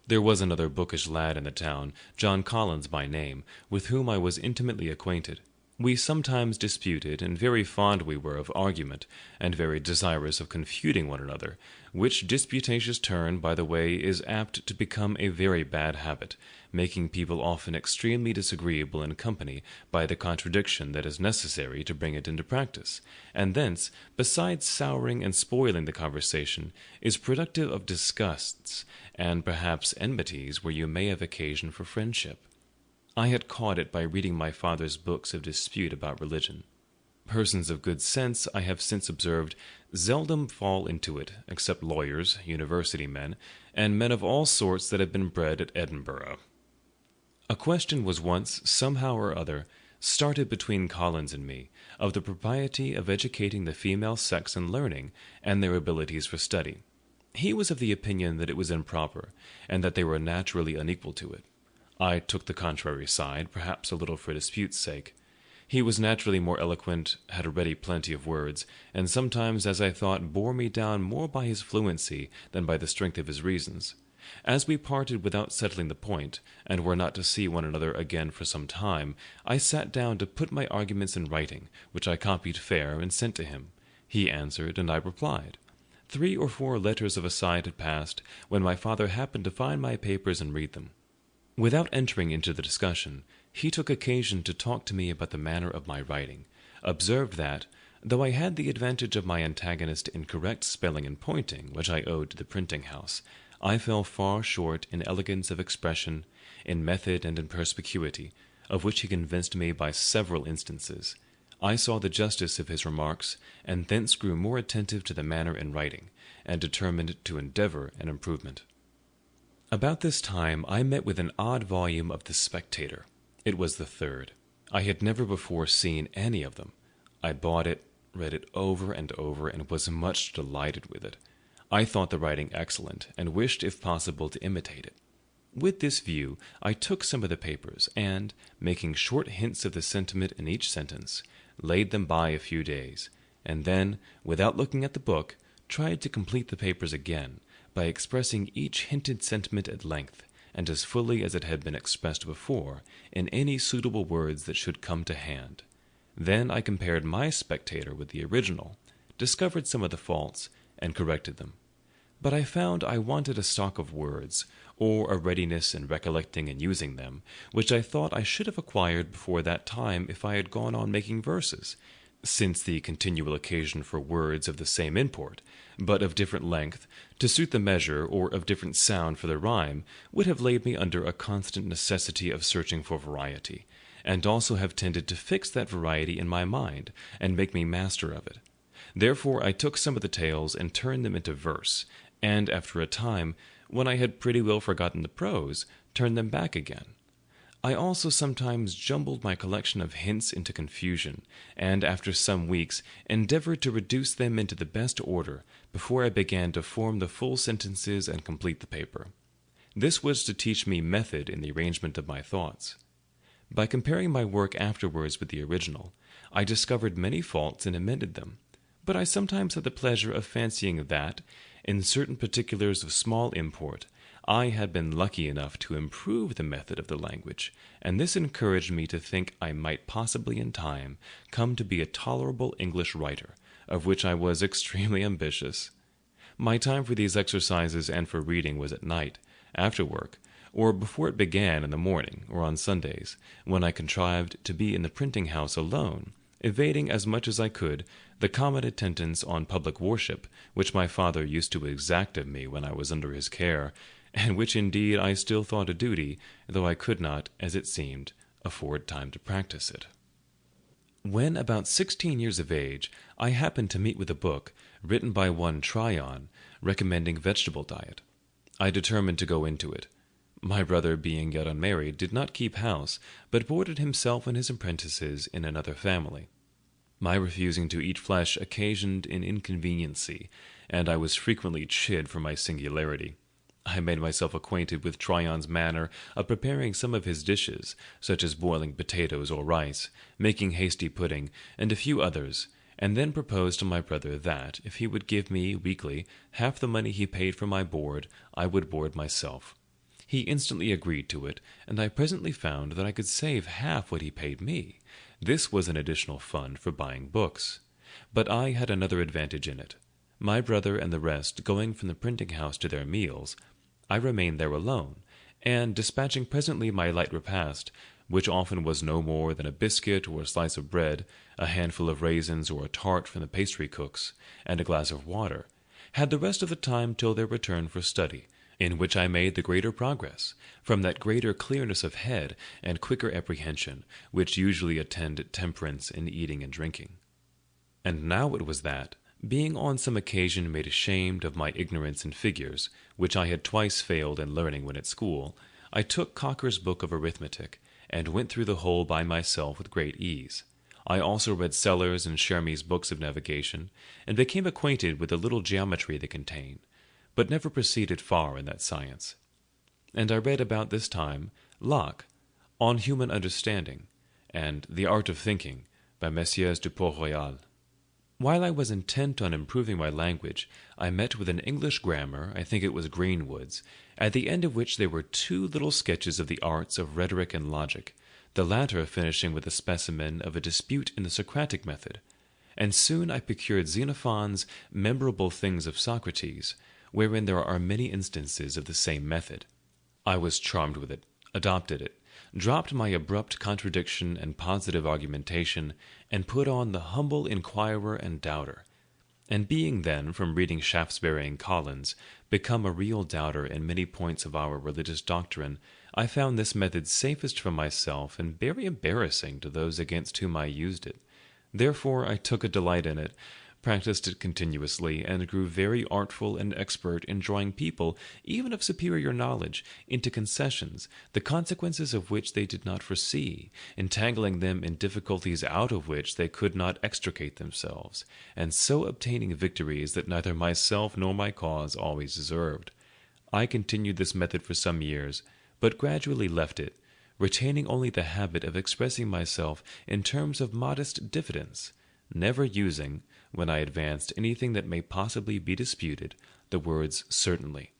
There was another bookish lad in the town, John Collins by name, with whom I was intimately acquainted. We sometimes disputed, and very fond we were of argument, and very desirous of confuting one another, which disputatious turn, by the way, is apt to become a very bad habit, making people often extremely disagreeable in company by the contradiction that is necessary to bring it into practice, and thence, besides souring and spoiling the conversation, is productive of disgusts, and perhaps enmities where you may have occasion for friendship. I had caught it by reading my father's books of dispute about religion. Persons of good sense, I have since observed, seldom fall into it, except lawyers, university men, and men of all sorts that have been bred at Edinburgh. A question was once, somehow or other, started between Collins and me, of the propriety of educating the female sex in learning, and their abilities for study. He was of the opinion that it was improper, and that they were naturally unequal to it. I took the contrary side, perhaps a little for dispute's sake. He was naturally more eloquent, had a ready plenty of words, and sometimes, as I thought, bore me down more by his fluency than by the strength of his reasons. As we parted without settling the point, and were not to see one another again for some time, I sat down to put my arguments in writing, which I copied fair and sent to him. He answered, and I replied. 3 or 4 letters of aside had passed, when my father happened to find my papers and read them. Without entering into the discussion, he took occasion to talk to me about the manner of my writing, observed that, though I had the advantage of my antagonist in correct spelling and pointing, which I owed to the printing house, I fell far short in elegance of expression, in method and in perspicuity, of which he convinced me by several instances. I saw the justice of his remarks, and thence grew more attentive to the manner in writing, and determined to endeavor an improvement. About this time I met with an odd volume of The Spectator. It was the 3rd. I had never before seen any of them. I bought it, read it over and over, and was much delighted with it. I thought the writing excellent, and wished, if possible, to imitate it. With this view, I took some of the papers, and, making short hints of the sentiment in each sentence, laid them by a few days, and then, without looking at the book, tried to complete the papers again, by expressing each hinted sentiment at length, and as fully as it had been expressed before, in any suitable words that should come to hand. Then I compared my Spectator with the original, discovered some of the faults, and corrected them. But I found I wanted a stock of words, or a readiness in recollecting and using them, which I thought I should have acquired before that time if I had gone on making verses, since the continual occasion for words of the same import, but of different length, to suit the measure, or of different sound for the rhyme, would have laid me under a constant necessity of searching for variety, and also have tended to fix that variety in my mind, and make me master of it. Therefore I took some of the tales and turned them into verse, and after a time, when I had pretty well forgotten the prose, turned them back again. I also sometimes jumbled my collection of hints into confusion, and after some weeks endeavored to reduce them into the best order before I began to form the full sentences and complete the paper. This was to teach me method in the arrangement of my thoughts. By comparing my work afterwards with the original, I discovered many faults and amended them, but I sometimes had the pleasure of fancying that, in certain particulars of small import, I had been lucky enough to improve the method of the language, and this encouraged me to think I might possibly in time come to be a tolerable English writer, of which I was extremely ambitious. My time for these exercises and for reading was at night, after work, or before it began in the morning, or on Sundays, when I contrived to be in the printing house alone, evading as much as I could the common attendance on public worship which my father used to exact of me when I was under his care, and which indeed I still thought a duty, though I could not, as it seemed, afford time to practice it. When about 16 years of age, I happened to meet with a book, written by one Tryon, recommending vegetable diet. I determined to go into it. My brother, being yet unmarried, did not keep house, but boarded himself and his apprentices in another family. My refusing to eat flesh occasioned an inconveniency, and I was frequently chid for my singularity. I made myself acquainted with Tryon's manner of preparing some of his dishes, such as boiling potatoes or rice, making hasty pudding, and a few others, and then proposed to my brother that, if he would give me, weekly, half the money he paid for my board, I would board myself. He instantly agreed to it, and I presently found that I could save half what he paid me, This was an additional fund for buying books. But I had another advantage in it. My brother and the rest going from the printing house to their meals, I remained there alone, and dispatching presently my light repast, which often was no more than a biscuit or a slice of bread, a handful of raisins or a tart from the pastry cook's, and a glass of water, had the rest of the time till their return for study, in which I made the greater progress, from that greater clearness of head and quicker apprehension which usually attend temperance in eating and drinking. And now it was that, being on some occasion made ashamed of my ignorance in figures, which I had twice failed in learning when at school, I took Cocker's book of arithmetic, and went through the whole by myself with great ease. I also read Sellers and Chermy's books of navigation, and became acquainted with the little geometry they contain, but never proceeded far in that science. And I read about this time Locke, On Human Understanding, and The Art of Thinking, by Messieurs du Port-Royal. While I was intent on improving my language, I met with an English grammar, I think it was Greenwood's, at the end of which there were 2 little sketches of the arts of rhetoric and logic, the latter finishing with a specimen of a dispute in the Socratic method. And soon I procured Xenophon's Memorable Things of Socrates, wherein there are many instances of the same method. I was charmed with it, adopted it, dropped my abrupt contradiction and positive argumentation, and put on the humble inquirer and doubter. And being then, from reading Shaftesbury and Collins, become a real doubter in many points of our religious doctrine, I found this method safest for myself and very embarrassing to those against whom I used it. Therefore I took a delight in it, practiced it continuously, and grew very artful and expert in drawing people, even of superior knowledge, into concessions, the consequences of which they did not foresee, entangling them in difficulties out of which they could not extricate themselves, and so obtaining victories that neither myself nor my cause always deserved. I continued this method for some years, but gradually left it, retaining only the habit of expressing myself in terms of modest diffidence, never using, when I advanced anything that may possibly be disputed, the words certainly,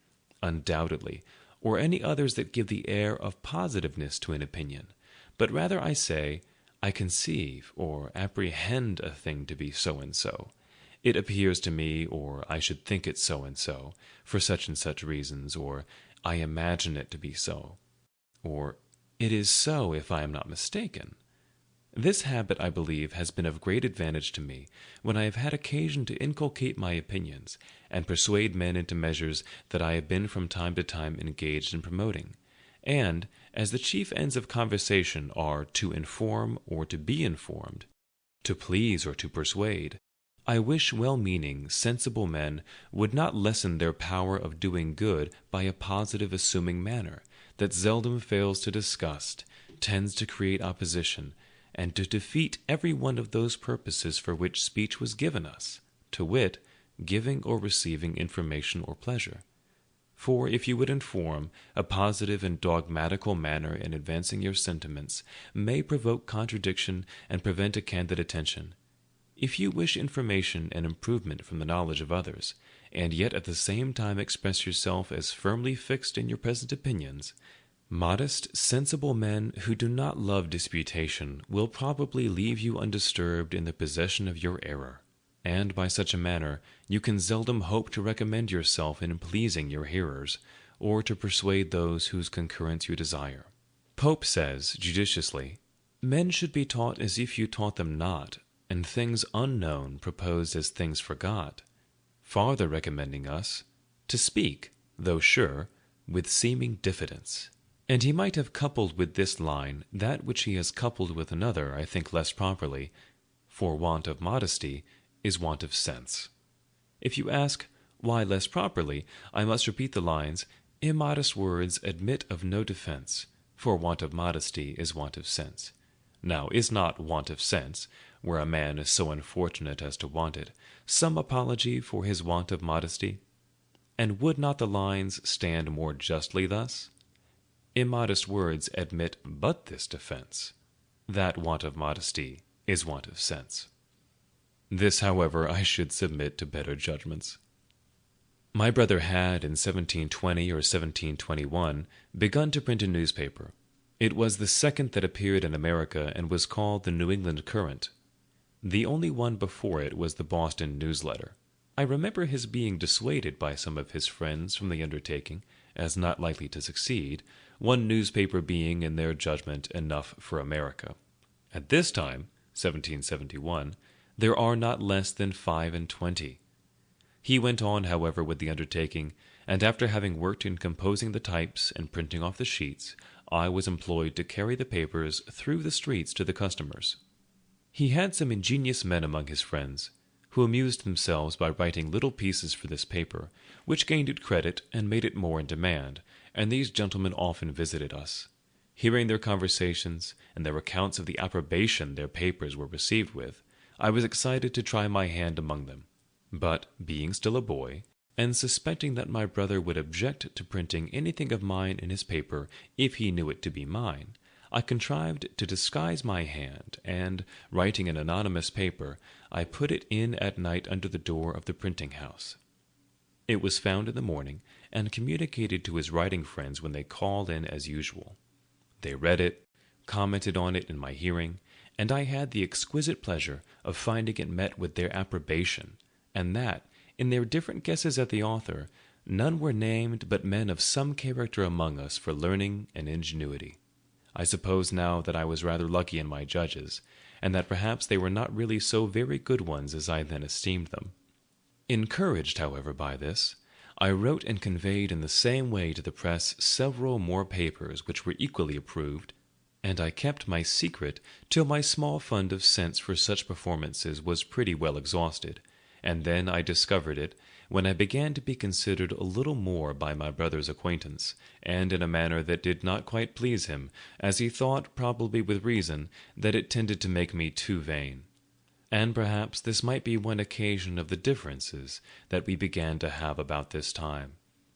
undoubtedly, or any others that give the air of positiveness to an opinion, but rather I say, I conceive or apprehend a thing to be so and so. It appears to me, or I should think it so and so, for such and such reasons, or I imagine it to be so, or it is so if I am not mistaken. This habit, I believe, has been of great advantage to me when I have had occasion to inculcate my opinions, and persuade men into measures that I have been from time to time engaged in promoting. And, as the chief ends of conversation are to inform or to be informed, to please or to persuade, I wish well-meaning, sensible men would not lessen their power of doing good by a positive assuming manner, that seldom fails to disgust, tends to create opposition, and to defeat every one of those purposes for which speech was given us, to wit, giving or receiving information or pleasure. For if you would inform, a positive and dogmatical manner in advancing your sentiments may provoke contradiction and prevent a candid attention. If you wish information and improvement from the knowledge of others, and yet at the same time express yourself as firmly fixed in your present opinions, modest, sensible men who do not love disputation will probably leave you undisturbed in the possession of your error, and by such a manner you can seldom hope to recommend yourself in pleasing your hearers, or to persuade those whose concurrence you desire. Pope says, judiciously, men should be taught as if you taught them not, and things unknown proposed as things forgot, farther recommending us to speak, though sure, with seeming diffidence. And he might have coupled with this line that which he has coupled with another, I think less properly, for want of modesty is want of sense. If you ask, why less properly, I must repeat the lines, immodest words admit of no defense, for want of modesty is want of sense. Now, is not want of sense, where a man is so unfortunate as to want it, some apology for his want of modesty? And would not the lines stand more justly thus? Immodest words admit but this defense, that want of modesty is want of sense. This, however, I should submit to better judgments. My brother had, in 1720 or 1721, begun to print a newspaper, It was the second that appeared in America and was called the New England Current. The only one before it was the Boston Newsletter. I remember his being dissuaded by some of his friends from the undertaking, as not likely to succeed, one newspaper being, in their judgment, enough for America. At this time, 1771, there are not less than 25. He went on, however, with the undertaking, and after having worked in composing the types and printing off the sheets, I was employed to carry the papers through the streets to the customers. He had some ingenious men among his friends, who amused themselves by writing little pieces for this paper, which gained it credit and made it more in demand, and these gentlemen often visited us. Hearing their conversations and their accounts of the approbation their papers were received with, I was excited to try my hand among them. But, being still a boy, and suspecting that my brother would object to printing anything of mine in his paper if he knew it to be mine, I contrived to disguise my hand, and, writing an anonymous paper, I put it in at night under the door of the printing house. It was found in the morning, and communicated to his writing friends when they called in as usual. They read it, commented on it in my hearing, and I had the exquisite pleasure of finding it met with their approbation, and that, in their different guesses at the author, none were named but men of some character among us for learning and ingenuity. I suppose now that I was rather lucky in my judges, and that perhaps they were not really so very good ones as I then esteemed them. Encouraged, however, by this, I wrote and conveyed in the same way to the press several more papers which were equally approved, and I kept my secret till my small fund of sense for such performances was pretty well exhausted, and then I discovered it, when I began to be considered a little more by my brother's acquaintance, and in a manner that did not quite please him, as he thought, probably with reason, that it tended to make me too vain. And perhaps this might be one occasion of the differences that we began to have about this time.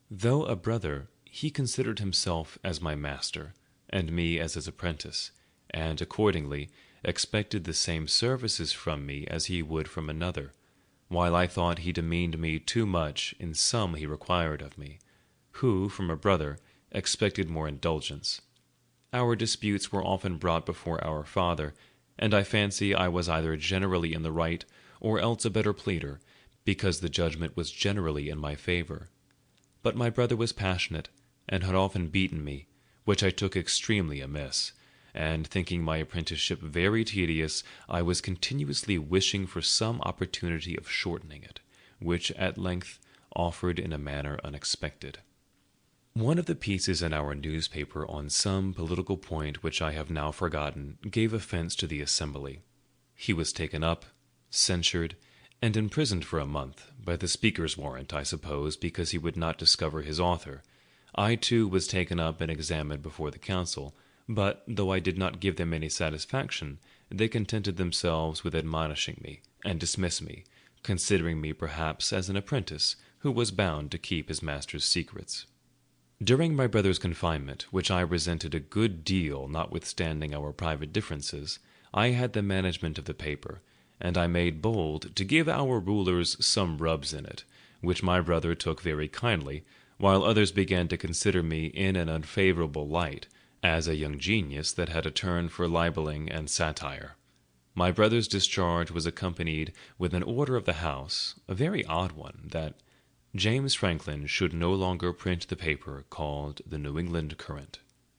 Though a brother, he considered himself as my master, and me as his apprentice, and accordingly expected the same services from me as he would from another, while I thought he demeaned me too much in some he required of me, who, from a brother, expected more indulgence. Our disputes were often brought before our father, and I fancy I was either generally in the right, or else a better pleader, because the judgment was generally in my favor. But my brother was passionate, and had often beaten me, which I took extremely amiss, and thinking my apprenticeship very tedious, I was continuously wishing for some opportunity of shortening it, which at length offered in a manner unexpected. One of the pieces in our newspaper on some political point which I have now forgotten gave offense to the assembly. He was taken up, censured, and imprisoned for a month, by the Speaker's warrant, I suppose, because he would not discover his author. I, too, was taken up and examined before the council, but, though I did not give them any satisfaction, they contented themselves with admonishing me, and dismissed me, considering me perhaps as an apprentice, who was bound to keep his master's secrets. During my brother's confinement, which I resented a good deal notwithstanding our private differences, I had the management of the paper, and I made bold to give our rulers some rubs in it, which my brother took very kindly, while others began to consider me in an unfavorable light, as a young genius that had a turn for libeling and satire. My brother's discharge was accompanied with an order of the House, a very odd one, that James Franklin should no longer print the paper called the New England Current.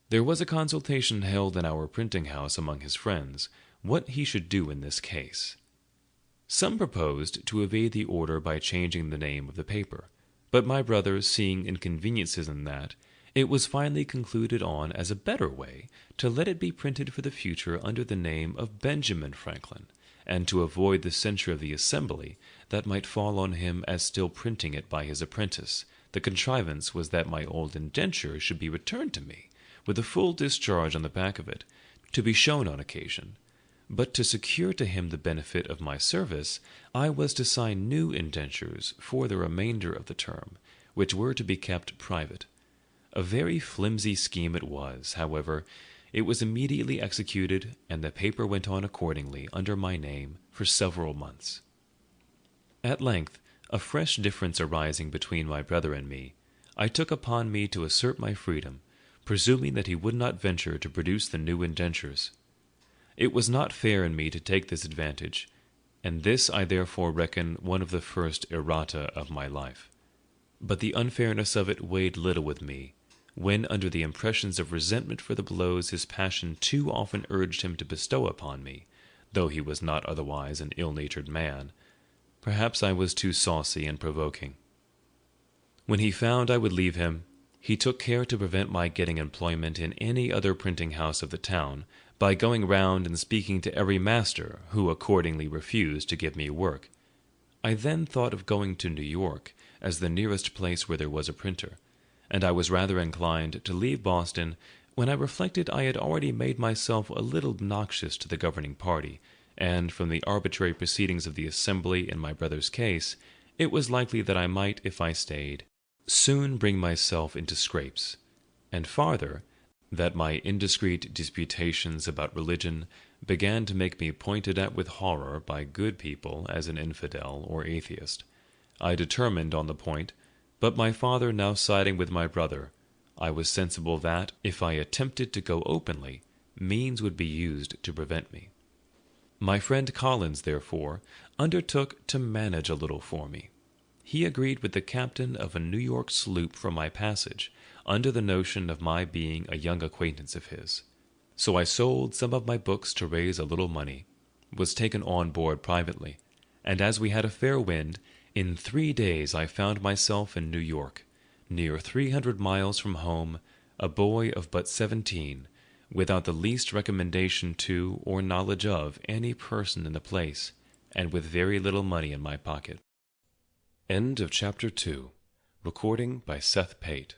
There was a consultation held in our printing house among his friends, what he should do in this case. Some proposed to evade the order by changing the name of the paper, but my brother, seeing inconveniences in that, it was finally concluded on as a better way to let it be printed for the future under the name of Benjamin Franklin, and to avoid the censure of the assembly that might fall on him as still printing it by his apprentice. The contrivance was that my old indenture should be returned to me, with a full discharge on the back of it, to be shown on occasion. But to secure to him the benefit of my service, I was to sign new indentures for the remainder of the term, which were to be kept private. A very flimsy scheme it was, however. It was immediately executed, and the paper went on accordingly under my name for several months. At length, a fresh difference arising between my brother and me, I took upon me to assert my freedom, presuming that he would not venture to produce the new indentures. It was not fair in me to take this advantage, and this I therefore reckon one of the first errata of my life. But the unfairness of it weighed little with me, when, under the impressions of resentment for the blows his passion too often urged him to bestow upon me, though he was not otherwise an ill-natured man, perhaps I was too saucy and provoking. When he found I would leave him, he took care to prevent my getting employment in any other printing house of the town, by going round and speaking to every master, who accordingly refused to give me work. I then thought of going to New York, as the nearest place where there was a printer, and I was rather inclined to leave Boston, when I reflected I had already made myself a little obnoxious to the governing party, and from the arbitrary proceedings of the Assembly in my brother's case, it was likely that I might, if I stayed, soon bring myself into scrapes, and farther, that my indiscreet disputations about religion began to make me pointed at with horror by good people as an infidel or atheist. I determined on the point, but my father now siding with my brother, I was sensible that, if I attempted to go openly, means would be used to prevent me. My friend Collins, therefore, undertook to manage a little for me. He agreed with the captain of a New York sloop for my passage, under the notion of my being a young acquaintance of his. So I sold some of my books to raise a little money, was taken on board privately, and as we had a fair wind, in 3 days I found myself in New York, near 300 miles from home, a boy of but 17, without the least recommendation to or knowledge of any person in the place, and with very little money in my pocket. End of Chapter 2. Recording by Seth Pate.